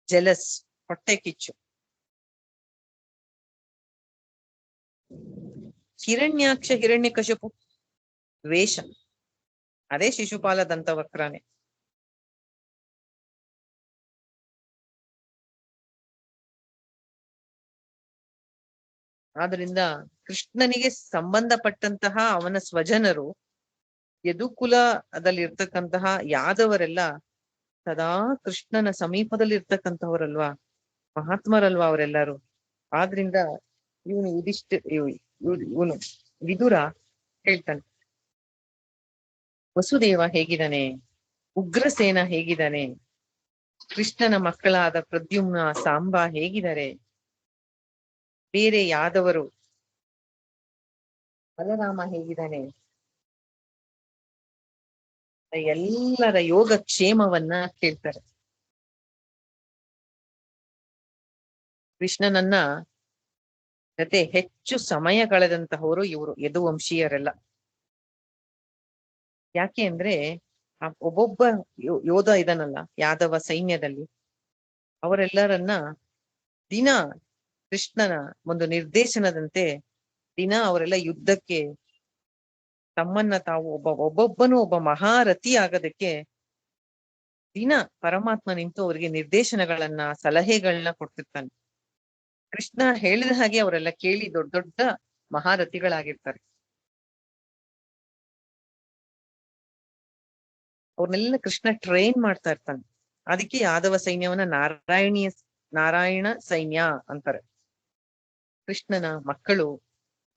ಜೆಲಸ್, ಹೊಟ್ಟೆ ಕಿಚ್ಚು. ಹಿರಣ್ಯಾಕ್ಷ, ಹಿರಣ್ಯಕಶಿಪು ದ್ವೇಷ, ಅದೇ ಶಿಶುಪಾಲ ದಂತವಕ್ರನೇ. ಆದ್ರಿಂದ ಕೃಷ್ಣನಿಗೆ ಸಂಬಂಧಪಟ್ಟಂತಹ ಅವನ ಸ್ವಜನರು, ಯದುಕುಲದಲ್ಲಿರ್ತಕ್ಕಂತಹ ಯಾದವರೆಲ್ಲ ಸದಾ ಕೃಷ್ಣನ ಸಮೀಪದಲ್ಲಿ ಇರ್ತಕ್ಕಂಥವರಲ್ವಾ, ಮಹಾತ್ಮರಲ್ವಾ ಅವರೆಲ್ಲರೂ. ಆದ್ರಿಂದ ಇವನು ವಿದುರ ಹೇಳ್ತಾನೆ, ವಸುದೇವ ಹೇಗಿದ್ದಾನೆ, ಉಗ್ರಸೇನ ಹೇಗಿದ್ದಾನೆ, ಕೃಷ್ಣನ ಮಕ್ಕಳಾದ ಪ್ರದ್ಯುಮ್ನ, ಸಾಂಬ ಹೇಗಿದ್ದಾರೆ, ಬೇರೆ ಯಾದವರು, ಬಲರಾಮ ಹೇಗಿದ್ದಾನೆ, ಎಲ್ಲರ ಯೋಗಕ್ಷೇಮವನ್ನ ಕೇಳ್ತಾರೆ. ಕೃಷ್ಣನನ್ನ ಜೊತೆ ಹೆಚ್ಚು ಸಮಯ ಕಳೆದಂತಹವರು ಇವರು ಯದುವಂಶೀಯರೆಲ್ಲ. ಯಾಕೆ ಅಂದ್ರೆ ಒಬ್ಬೊಬ್ಬ ಯೋಧ ಇದನ್ನಲ್ಲ ಯಾದವ ಸೈನ್ಯದಲ್ಲಿ, ಅವರೆಲ್ಲರನ್ನ ದಿನ ಕೃಷ್ಣನ ಒಂದು ನಿರ್ದೇಶನದಂತೆ ದಿನ ಅವರೆಲ್ಲ ಯುದ್ಧಕ್ಕೆ ತಮ್ಮನ್ನ ತಾವು ಒಬ್ಬೊಬ್ಬನು ಒಬ್ಬ ಮಹಾರಥಿ ಆಗೋದಕ್ಕೆ ದಿನ ಪರಮಾತ್ಮ ನಿಂತು ಅವರಿಗೆ ನಿರ್ದೇಶನಗಳನ್ನ, ಸಲಹೆಗಳನ್ನ ಕೊಡ್ತಿರ್ತಾನೆ. ಕೃಷ್ಣ ಹೇಳಿದ ಹಾಗೆ ಅವರೆಲ್ಲ ಕೇಳಿ ದೊಡ್ಡ ದೊಡ್ಡ ಮಹಾರಥಿಗಳಾಗಿರ್ತಾರೆ. ಅವ್ರನ್ನೆಲ್ಲ ಕೃಷ್ಣ ಟ್ರೈನ್ ಮಾಡ್ತಾ ಇರ್ತಾನೆ. ಅದಕ್ಕೆ ಯಾದವ ಸೈನ್ಯವನ್ನ ನಾರಾಯಣ ಸೈನ್ಯ ಅಂತಾರೆ. ಕೃಷ್ಣನ ಮಕ್ಕಳು,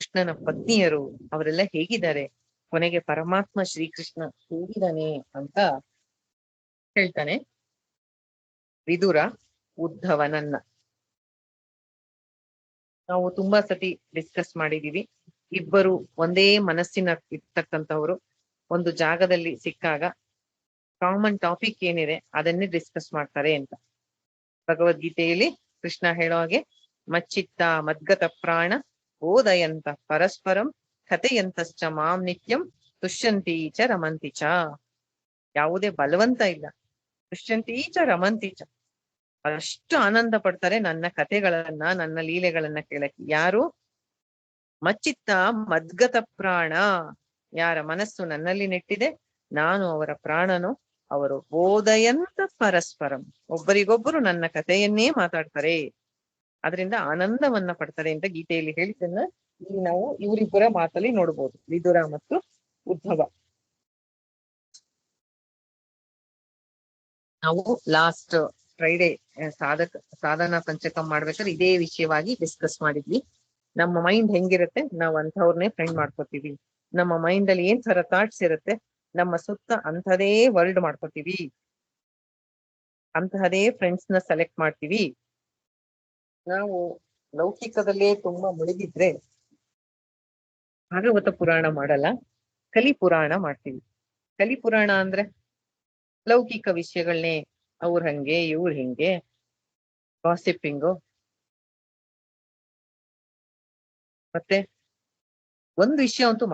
ಕೃಷ್ಣನ ಪತ್ನಿಯರು ಅವರೆಲ್ಲ ಹೇಗಿದ್ದಾರೆ, ಕೊನೆಗೆ ಪರಮಾತ್ಮ ಶ್ರೀಕೃಷ್ಣ ಹೇಗಿದ್ದಾನೆ ಅಂತ ಹೇಳ್ತಾನೆ ವಿದುರ ಉದ್ಧವನನ್ನ. ನಾವು ತುಂಬಾ ಸತಿ ಡಿಸ್ಕಸ್ ಮಾಡಿದೀವಿ, ಇಬ್ಬರು ಒಂದೇ ಮನಸ್ಸಿನ ಇರ್ತಕ್ಕಂಥವ್ರು ಒಂದು ಜಾಗದಲ್ಲಿ ಸಿಕ್ಕಾಗ ಕಾಮನ್ ಟಾಪಿಕ್ ಏನಿದೆ ಅದನ್ನೇ ಡಿಸ್ಕಸ್ ಮಾಡ್ತಾರೆ ಅಂತ. ಭಗವದ್ಗೀತೆಯಲ್ಲಿ ಕೃಷ್ಣ ಹೇಳೋ ಹಾಗೆ, ಮಚ್ಚಿತ್ತ ಮದ್ಗತ ಪ್ರಾಣ ಬೋಧಯಂತ ಪರಸ್ಪರಂ ಕಥೆಯಂತಶ್ಚ ಮಾಂ ನಿತ್ಯಂ ತುಷ್ಯಂತಿ ಚ ರಮಂತಿ ಚ. ಯಾವುದೇ ಬಲವಂತ ಇಲ್ಲ, ತುಷ್ಯಂತಿ ಚ ರಮಂತಿ ಚ. ಅಷ್ಟು ಆನಂದ ಪಡ್ತಾರೆ ನನ್ನ ಕಥೆಗಳನ್ನ, ನನ್ನ ಲೀಲೆಗಳನ್ನ ಕೇಳಕ್ಕೆ. ಯಾರು? ಮಚ್ಚಿತ್ತ ಮದ್ಗತ ಪ್ರಾಣ, ಯಾರ ಮನಸ್ಸು ನನ್ನಲ್ಲಿ ನೆಟ್ಟಿದೆ, ನಾನು ಅವರ ಪ್ರಾಣನು. ಅವರು ಬೋಧಯಂತ ಪರಸ್ಪರಂ, ಒಬ್ಬರಿಗೊಬ್ಬರು ನನ್ನ ಕಥೆಯನ್ನೇ ಮಾತಾಡ್ತಾರೆ, ಅದರಿಂದ ಆನಂದವನ್ನ ಪಡ್ತಾರೆ ಅಂತ ಗೀತೆಯಲ್ಲಿ ಹೇಳಿದ್ದನ್ನ ಇಲ್ಲಿ ನಾವು ಇವರಿಬ್ಬರ ಮಾತಲ್ಲಿ ನೋಡ್ಬೋದು, ವಿದುರ ಮತ್ತು ಉದ್ಧವ. ನಾವು ಲಾಸ್ಟ್ ಫ್ರೈಡೆ ಸಾಧನಾ ಪಂಚಕಂ ಮಾಡ್ಬೇಕಾದ್ರೆ ಇದೇ ವಿಷಯವಾಗಿ ಡಿಸ್ಕಸ್ ಮಾಡಿದ್ವಿ. ನಮ್ಮ ಮೈಂಡ್ ಹೆಂಗಿರುತ್ತೆ, ನಾವು ಅಂಥವ್ರನ್ನೇ ಫ್ರೆಂಡ್ ಮಾಡ್ಕೋತೀವಿ. ನಮ್ಮ ಮೈಂಡ್ ಅಲ್ಲಿ ಏನ್ ತರ ಥಾಟ್ಸ್ ಇರುತ್ತೆ, ನಮ್ಮ ಸುತ್ತ ಅಂಥದೇ ವರ್ಲ್ಡ್ ಮಾಡ್ಕೋತೀವಿ, ಅಂತಹದೇ ಫ್ರೆಂಡ್ಸ್ ನ ಸೆಲೆಕ್ಟ್ ಮಾಡ್ತೀವಿ. ನಾವು ಲೌಕಿಕದಲ್ಲೇ ತುಂಬಾ ಮುಳುಗಿದ್ರೆ ಭಾಗವತ ಪುರಾಣ ಮಾಡಲ್ಲ, ಕಲಿ ಪುರಾಣ ಮಾಡ್ತೀವಿ. ಕಲಿ ಪುರಾಣ ಅಂದ್ರೆ ಲೌಕಿಕ ವಿಷಯಗಳನ್ನೇ, ಅವ್ರ ಹಂಗೆ ಇವ್ರ ಹಿಂಗೆ ಗಾಸಿಪ್ಪಿಂಗು, ಮತ್ತೆ ಒಂದು ವಿಷಯ ಅಂತೂ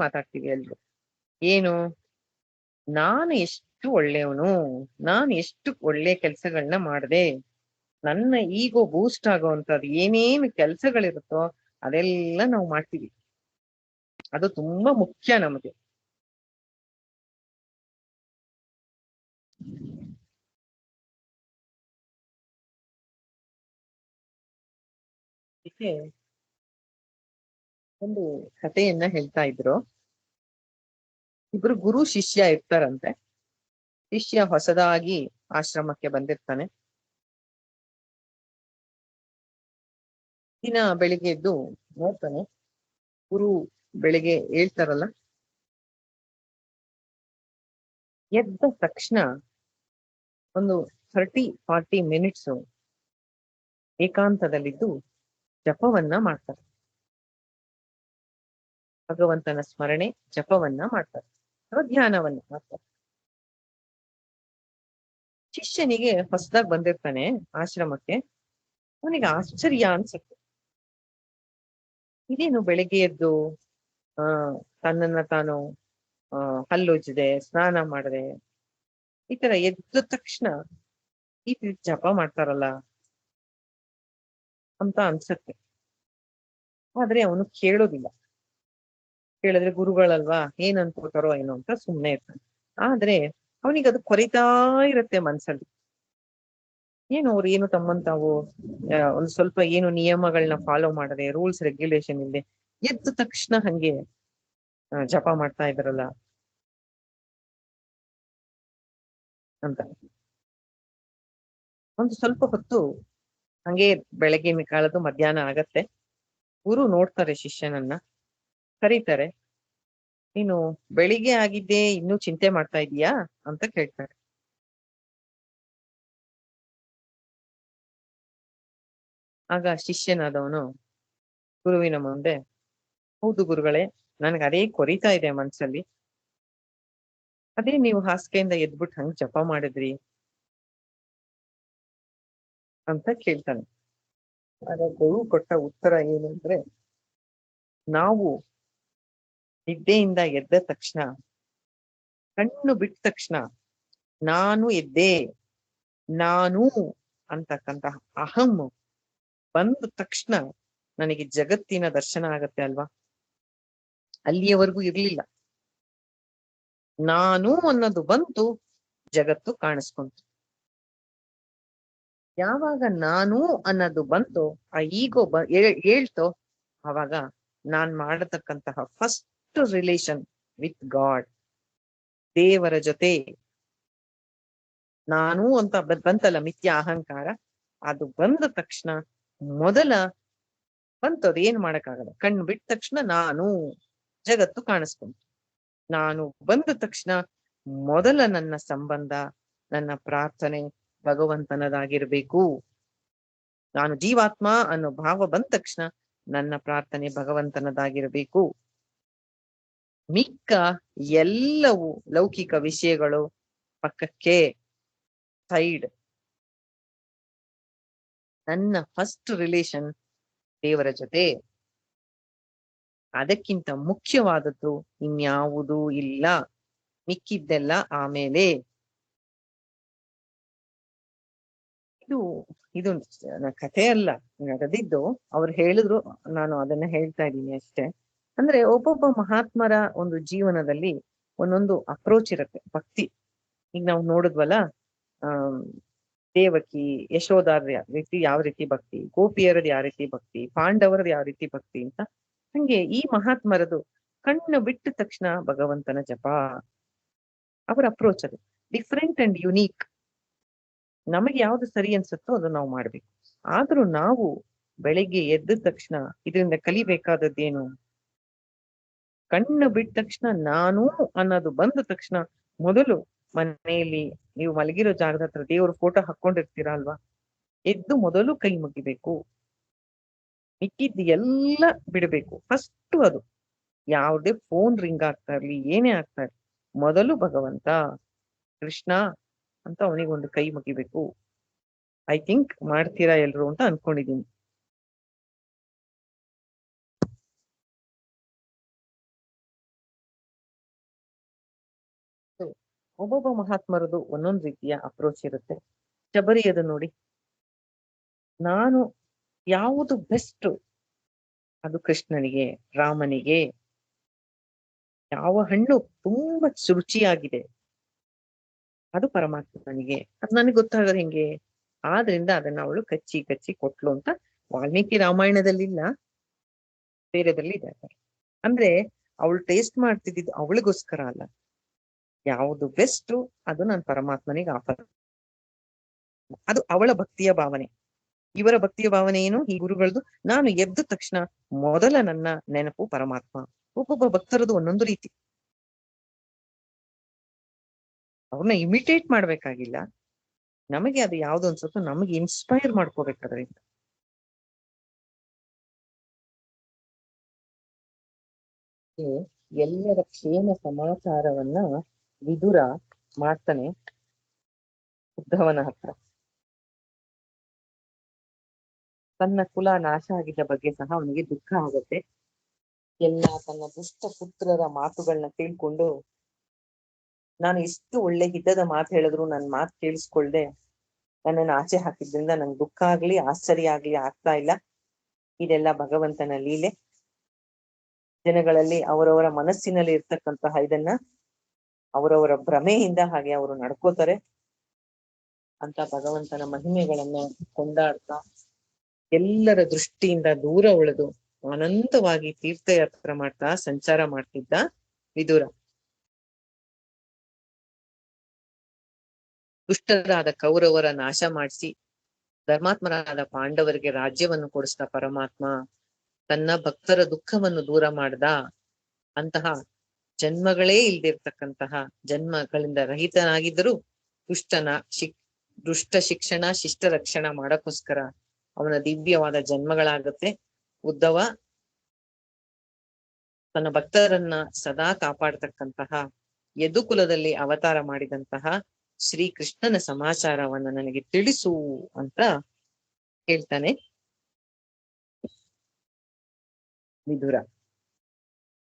ಮಾತಾಡ್ತೀವಿ ಎಲ್ರು. ಏನು? ನಾನು ಎಷ್ಟು ಒಳ್ಳೆಯವನು, ನಾನು ಎಷ್ಟು ಒಳ್ಳೆ ಕೆಲ್ಸಗಳನ್ನ ಮಾಡ್ದೆ, ನನ್ನ ಈಗೋ ಬೂಸ್ಟ್ ಆಗೋವಂಥದ್ದು ಏನೇನು ಕೆಲ್ಸಗಳಿರುತ್ತೋ ಅದೆಲ್ಲ ನಾವು ಮಾಡ್ತೀವಿ. ಅದು ತುಂಬಾ ಮುಖ್ಯ ನಮಗೆ. ಇದಕ್ಕೆ ಒಂದು ಕಥೆಯನ್ನ ಹೇಳ್ತಾ ಇದ್ರು. ಇಬ್ರು ಗುರು ಶಿಷ್ಯ ಇರ್ತಾರಂತೆ. ಶಿಷ್ಯ ಹೊಸದಾಗಿ ಆಶ್ರಮಕ್ಕೆ ಬಂದಿರ್ತಾನೆ. ದಿನ ಬೆಳಿಗ್ಗೆ ಎದ್ದು ನೋಡ್ತಾನೆ, ಗುರು ಬೆಳಿಗ್ಗೆ ಹೇಳ್ತಾರಲ್ಲ, ಎದ್ದ ತಕ್ಷಣ ಒಂದು 30-40 ಮಿನಿಟ್ಸ್ ಏಕಾಂತದಲ್ಲಿದ್ದು ಜಪವನ್ನ ಮಾಡ್ತಾರೆ. ಭಗವಂತನ ಸ್ಮರಣೆ ಜಪವನ್ನ ಮಾಡ್ತಾರೆ ಅಥವಾ ಧ್ಯಾನವನ್ನ ಮಾಡ್ತಾರೆ. ಶಿಷ್ಯನಿಗೆ ಹೊಸದಾಗಿ ಬಂದಿರ್ತಾನೆ ಆಶ್ರಮಕ್ಕೆ. ಅವನಿಗೆ ಆಶ್ಚರ್ಯ ಅನ್ಸುತ್ತೆ. ಇದೇನು ಬೆಳಿಗ್ಗೆ ಎದ್ದು ಆ ತನ್ನನ್ನ ತಾನು ಹಲ್ಲುಜ್ಜದೆ ಸ್ನಾನ ಮಾಡದೆ ಈ ತರ ಎದ್ದ ತಕ್ಷಣ ಈ ರೀತಿ ಜಪ ಮಾಡ್ತಾರಲ್ಲ ಅಂತ ಅನ್ಸುತ್ತೆ. ಆದ್ರೆ ಅವನು ಕೇಳೋದಿಲ್ಲ. ಕೇಳಿದ್ರೆ ಗುರುಗಳಲ್ವಾ ಏನ್ ಅನ್ಕೋತಾರೋ ಏನೋ ಅಂತ ಸುಮ್ನೆ ಇರ್ತಾನೆ. ಆದ್ರೆ ಅವನಿಗೆ ಅದು ಕೊರಿತಾ ಇರುತ್ತೆ ಮನ್ಸಲ್ಲಿ. ಏನು ಅವ್ರು ಏನು ತಮ್ಮನ್ ತಾವು ಒಂದ್ ಸ್ವಲ್ಪ ಏನು ನಿಯಮಗಳನ್ನ ಫಾಲೋ ಮಾಡದೆ, ರೂಲ್ಸ್ ರೆಗ್ಯುಲೇಷನ್ ಇಲ್ಲದೆ ಎದ್ದ ತಕ್ಷಣ ಹಂಗೆ ಜಪ ಮಾಡ್ತಾ ಇದಾರಲ್ಲ ಅಂತ. ಒಂದು ಸ್ವಲ್ಪ ಹೊತ್ತು ಹಂಗೆ ಬೆಳಗ್ಗೆ ಕಾಲದ್ದು ಮಧ್ಯಾಹ್ನ ಆಗತ್ತೆ. ಗುರು ನೋಡ್ತಾರೆ ಶಿಷ್ಯನನ್ನ, ಕರೀತಾರೆ. ನೀನು ಬೆಳಿಗ್ಗೆ ಆಗಿದ್ದೆ ಇನ್ನೂ ಚಿಂತೆ ಮಾಡ್ತಾ ಇದೀಯಾ ಅಂತ ಕೇಳ್ತಾರೆ. ಆಗ ಶಿಷ್ಯನಾದವನು ಗುರುವಿನ ಮುಂದೆ, ಹೌದು ಗುರುಗಳೇ, ನನ್ಗೆ ಅದೇ ಕೊರಿತಾ ಇದೆ ಮನ್ಸಲ್ಲಿ. ಅದೇ ನೀವು ಹಾಸಿಗೆಯಿಂದ ಎದ್ಬಿಟ್ಟು ಹಂಗ್ ಜಪ ಮಾಡಿದ್ರಿ ಅಂತ ಕೇಳ್ತಾನೆ. ಆಗ ಗುರು ಕೊಟ್ಟ ಉತ್ತರ ಏನು ಅಂದ್ರೆ, ನಾವು ನಿದ್ದೆಯಿಂದ ಎದ್ದ ತಕ್ಷಣ, ಕಣ್ಣು ಬಿಟ್ಟ ತಕ್ಷಣ ನಾನು ಎದ್ದೆ, ನಾನು ಅಂತಕ್ಕಂತಹ ಅಹಂ ಬಂದ ತಕ್ಷಣ ನನಗೆ ಜಗತ್ತಿನ ದರ್ಶನ ಆಗತ್ತೆ ಅಲ್ವಾ. ಅಲ್ಲಿಯವರೆಗೂ ಇರ್ಲಿಲ್ಲ. ನಾನು ಅನ್ನೋದು ಬಂತು, ಜಗತ್ತು ಕಾಣಿಸ್ಕೊಂತು. ಯಾವಾಗ ನಾನು ಅನ್ನೋದು ಬಂತು, ಆ ಈಗೋ ಹೇಳ್ತೋ, ಆವಾಗ ನಾನ್ ಮಾಡತಕ್ಕಂತಹ ಫಸ್ಟ್ ರಿಲೇಶನ್ ವಿತ್ ಗಾಡ್, ದೇವರ ಜೊತೆ ನಾನು ಅಂತ ಬಂತಲ್ಲ ಮಿಥ್ಯ ಅಹಂಕಾರ, ಅದು ಬಂದ ತಕ್ಷಣ ಮೊದಲ ಬಂತು. ಅದು ಏನ್ ಮಾಡಕ್ಕಾಗಲ್ಲ. ಕಣ್ಣು ಬಿಟ್ಟ ತಕ್ಷಣ ನಾನು, ಜಗತ್ತು ಕಾಣಿಸ್ಕೊಂತು. ನಾನು ಬಂದ ತಕ್ಷಣ ಮೊದಲ ನನ್ನ ಸಂಬಂಧ, ನನ್ನ ಪ್ರಾರ್ಥನೆ ಭಗವಂತನದಾಗಿರ್ಬೇಕು. ನಾನು ಜೀವಾತ್ಮ ಅನ್ನೋ ಭಾವ ಬಂದ ತಕ್ಷಣ ನನ್ನ ಪ್ರಾರ್ಥನೆ ಭಗವಂತನದಾಗಿರ್ಬೇಕು. ಮಿಕ್ಕ ಎಲ್ಲವೂ ಲೌಕಿಕ ವಿಷಯಗಳು ಪಕ್ಕಕ್ಕೆ, ಸೈಡ್. ನನ್ನ ಫಸ್ಟ್ ರಿಲೇಶನ್ ದೇವರ ಜೊತೆ. ಅದಕ್ಕಿಂತ ಮುಖ್ಯವಾದದ್ದು ಇನ್ಯಾವುದೂ ಇಲ್ಲ, ಮಿಕ್ಕಿದ್ದೆಲ್ಲ ಆಮೇಲೆ. ಇದು ಇದು ಕಥೆ ಅಲ್ಲ, ನಡೆದಿದ್ದು. ಅವ್ರು ಹೇಳಿದ್ರು, ನಾನು ಅದನ್ನ ಹೇಳ್ತಾ ಇದ್ದೀನಿ ಅಷ್ಟೇ. ಅಂದ್ರೆ ಒಬ್ಬೊಬ್ಬ ಮಹಾತ್ಮರ ಒಂದು ಜೀವನದಲ್ಲಿ ಒಂದೊಂದು ಅಪ್ರೋಚ್ ಇರುತ್ತೆ ಭಕ್ತಿ. ಈಗ ನಾವು ನೋಡಿದ್ವಲ್ಲ, ಆ ದೇವಕಿ ಯಶೋದಾರ ರೀತಿ ಯಾವ ರೀತಿ ಭಕ್ತಿ, ಗೋಪಿಯರದ್ ಯಾವ ರೀತಿ ಭಕ್ತಿ, ಪಾಂಡವರದ್ ಯಾವ ರೀತಿ ಭಕ್ತಿ ಅಂತ. ಹಂಗೆ ಈ ಮಹಾತ್ಮರದು ಕಣ್ಣು ಬಿಟ್ಟ ತಕ್ಷಣ ಭಗವಂತನ ಜಪ. ಅವರ ಅಪ್ರೋಚ್ ಅದು ಡಿಫ್ರೆಂಟ್ ಅಂಡ್ ಯುನೀಕ್. ನಮಗೆ ಯಾವ್ದು ಸರಿ ಅನ್ಸುತ್ತೋ ಅದು ನಾವು ಮಾಡ್ಬೇಕು. ಆದ್ರೂ ನಾವು ಬೆಳಿಗ್ಗೆ ಎದ್ದ ತಕ್ಷಣ ಇದರಿಂದ ಕಲಿಬೇಕಾದದ್ದೇನು? ಕಣ್ಣು ಬಿಟ್ಟ ತಕ್ಷಣ ನಾನು ಅನ್ನೋದು ಬಂದ ತಕ್ಷಣ ಮೊದಲು ಮನೆಯಲ್ಲಿ ನೀವು ಮಲಗಿರೋ ಜಾಗದ ಹತ್ರ ದೇವ್ರ ಫೋಟೋ ಹಾಕೊಂಡಿರ್ತೀರಾ ಅಲ್ವಾ, ಎದ್ದು ಮೊದಲು ಕೈ ಮುಗಿಬೇಕು. ಮಿಕ್ಕಿದ್ದು ಎಲ್ಲ ಬಿಡಬೇಕು. ಫಸ್ಟ್ ಅದು ಯಾವುದೇ ಫೋನ್ ರಿಂಗ್ ಆಗ್ತಾ ಇರ್ಲಿ, ಏನೇ ಆಗ್ತಾ ಇರ್ಲಿ, ಮೊದಲು ಭಗವಂತ ಕೃಷ್ಣ ಅಂತ ಅವನಿಗೊಂದು ಕೈ ಮುಗಿಬೇಕು. ಐ ಥಿಂಕ್ ಮಾಡ್ತೀರಾ ಎಲ್ರು ಅಂತ ಅನ್ಕೊಂಡಿದೀನಿ. ಒಬ್ಬೊಬ್ಬ ಮಹಾತ್ಮರದು ಒಂದೊಂದ್ ರೀತಿಯ ಅಪ್ರೋಚ್ ಇರುತ್ತೆ. ಶಬರಿಯದು ನೋಡಿ, ನಾನು ಯಾವುದು ಬೆಸ್ಟ್, ಅದು ಕೃಷ್ಣನಿಗೆ, ರಾಮನಿಗೆ. ಯಾವ ಹಣ್ಣು ತುಂಬಾ ರುಚಿಯಾಗಿದೆ ಅದು ಪರಮಾತ್ಮನಿಗೆ. ಅದು ನನಗೆ ಗೊತ್ತಾಗದು ಹೆಂಗೆ? ಆದ್ರಿಂದ ಅದನ್ನ ಅವಳು ಕಚ್ಚಿ ಕಚ್ಚಿ ಕೊಟ್ಲು ಅಂತ ವಾಲ್ಮೀಕಿ ರಾಮಾಯಣದಲ್ಲಿ ಇಲ್ಲ, ಬೇರೆದಲ್ಲಿ ಇದೆ. ಅಂದ್ರೆ ಅವಳು ಟೇಸ್ಟ್ ಮಾಡ್ತಿದ್ದಿದ್ದು ಅವಳಿಗೋಸ್ಕರ ಅಲ್ಲ, ಯಾವುದು ಬೆಸ್ಟ್ ಅದು ನಾನು ಪರಮಾತ್ಮನಿಗೆ ಆಫರ್. ಅದು ಅವಳ ಭಕ್ತಿಯ ಭಾವನೆ. ಇವರ ಭಕ್ತಿಯ ಭಾವನೆ ಏನು? ಈ ಗುರುಗಳದು, ನಾನು ಎದ್ದ ತಕ್ಷಣ ಮೊದಲ ನನ್ನ ನೆನಪು ಪರಮಾತ್ಮ. ಒಬ್ಬೊಬ್ಬ ಭಕ್ತರದು ಒಂದೊಂದು ರೀತಿ. ಅವ್ರನ್ನ ಇಮಿಟೇಟ್ ಮಾಡ್ಬೇಕಾಗಿಲ್ಲ, ನಮಗೆ ಅದು ಯಾವ್ದು ಅನ್ಸುತ್ತೋ ನಮಗೆ ಇನ್ಸ್ಪೈರ್ ಮಾಡ್ಕೋಬೇಕಾದ್ರಿಂದ. ಎಲ್ಲರ ಕ್ಷೇಮ ಸಮಾಚಾರವನ್ನ ವಿದುರ ಮಾಡ್ತಾನೆ ಉದ್ಧವನ ಹತ್ರ. ತನ್ನ ಕುಲ ನಾಶ ಆಗಿದ್ದ ಬಗ್ಗೆ ಸಹ ಅವನಿಗೆ ದುಃಖ ಆಗುತ್ತೆ. ಎಲ್ಲ ತನ್ನ ದುಷ್ಟ ಪುತ್ರರ ಮಾತುಗಳನ್ನ ತಿಳ್ಕೊಂಡು, ನಾನು ಇಷ್ಟು ಒಳ್ಳೆ ಹಿತದ ಮಾತು ಹೇಳಿದ್ರು ನನ್ ಮಾತು ಕೇಳಿಸ್ಕೊಳ್ದೆ ನನ್ನನ್ನು ಆಚೆ ಹಾಕಿದ್ರಿಂದ ನಂಗೆ ದುಃಖ ಆಗ್ಲಿ ಆಶ್ಚರ್ಯ ಆಗ್ಲಿ ಆಗ್ತಾ ಇಲ್ಲ. ಇದೆಲ್ಲ ಭಗವಂತನ ಲೀಲೆ. ಜನಗಳಲ್ಲಿ ಅವರವರ ಮನಸ್ಸಿನಲ್ಲಿ ಇರ್ತಕ್ಕಂತಹ ಇದನ್ನ ಅವರವರ ಭ್ರಮೆಯಿಂದ ಹಾಗೆ ಅವರು ನಡ್ಕೋತಾರೆ ಅಂತ ಭಗವಂತನ ಮಹಿಮೆಗಳನ್ನ ಕೊಂಡಾಡ್ತಾ ಎಲ್ಲರ ದೃಷ್ಟಿಯಿಂದ ದೂರ ಉಳಿದು ಅನಂತವಾಗಿ ತೀರ್ಥಯಾತ್ರೆ ಮಾಡ್ತಾ ಸಂಚಾರ ಮಾಡ್ತಿದ್ದ ವಿದುರ. ದುಷ್ಟರಾದ ಕೌರವರ ನಾಶ ಮಾಡಿಸಿ ಧರ್ಮಾತ್ಮರಾದ ಪಾಂಡವರಿಗೆ ರಾಜ್ಯವನ್ನು ಕೊಡಿಸ್ತಾ ಪರಮಾತ್ಮ ತನ್ನ ಭಕ್ತರ ದುಃಖವನ್ನು ದೂರ ಮಾಡ್ದ. ಅಂತಹ ಜನ್ಮಗಳೇ ಇಲ್ದಿರ್ತಕ್ಕಂತಹ ಜನ್ಮಗಳಿಂದ ರಹಿತನಾಗಿದ್ದರೂ ದುಷ್ಟ ಶಿಕ್ಷಣ ಶಿಷ್ಟ ರಕ್ಷಣಾ ಮಾಡಕ್ಕೋಸ್ಕರ ಅವನ ದಿವ್ಯವಾದ ಜನ್ಮಗಳಾಗುತ್ತೆ. ಉದ್ಧವ ತನ್ನ ಭಕ್ತರನ್ನ ಸದಾ ಕಾಪಾಡ್ತಕ್ಕಂತಹ ಯದುಕುಲದಲ್ಲಿ ಅವತಾರ ಮಾಡಿದಂತಹ ಶ್ರೀ ಕೃಷ್ಣನ ಸಮಾಚಾರವನ್ನ ನನಗೆ ತಿಳಿಸು ಅಂತ ಹೇಳ್ತಾನೆ ವಿದುರ.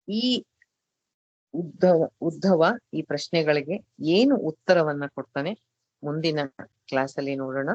ಈ ಉದ್ಧವ ಈ ಪ್ರಶ್ನೆಗಳಿಗೆ ಏನು ಉತ್ತರವನ್ನ ಕೊಡ್ತಾನೆ ಮುಂದಿನ ಕ್ಲಾಸ್ ಅಲ್ಲಿ ನೋಡೋಣ.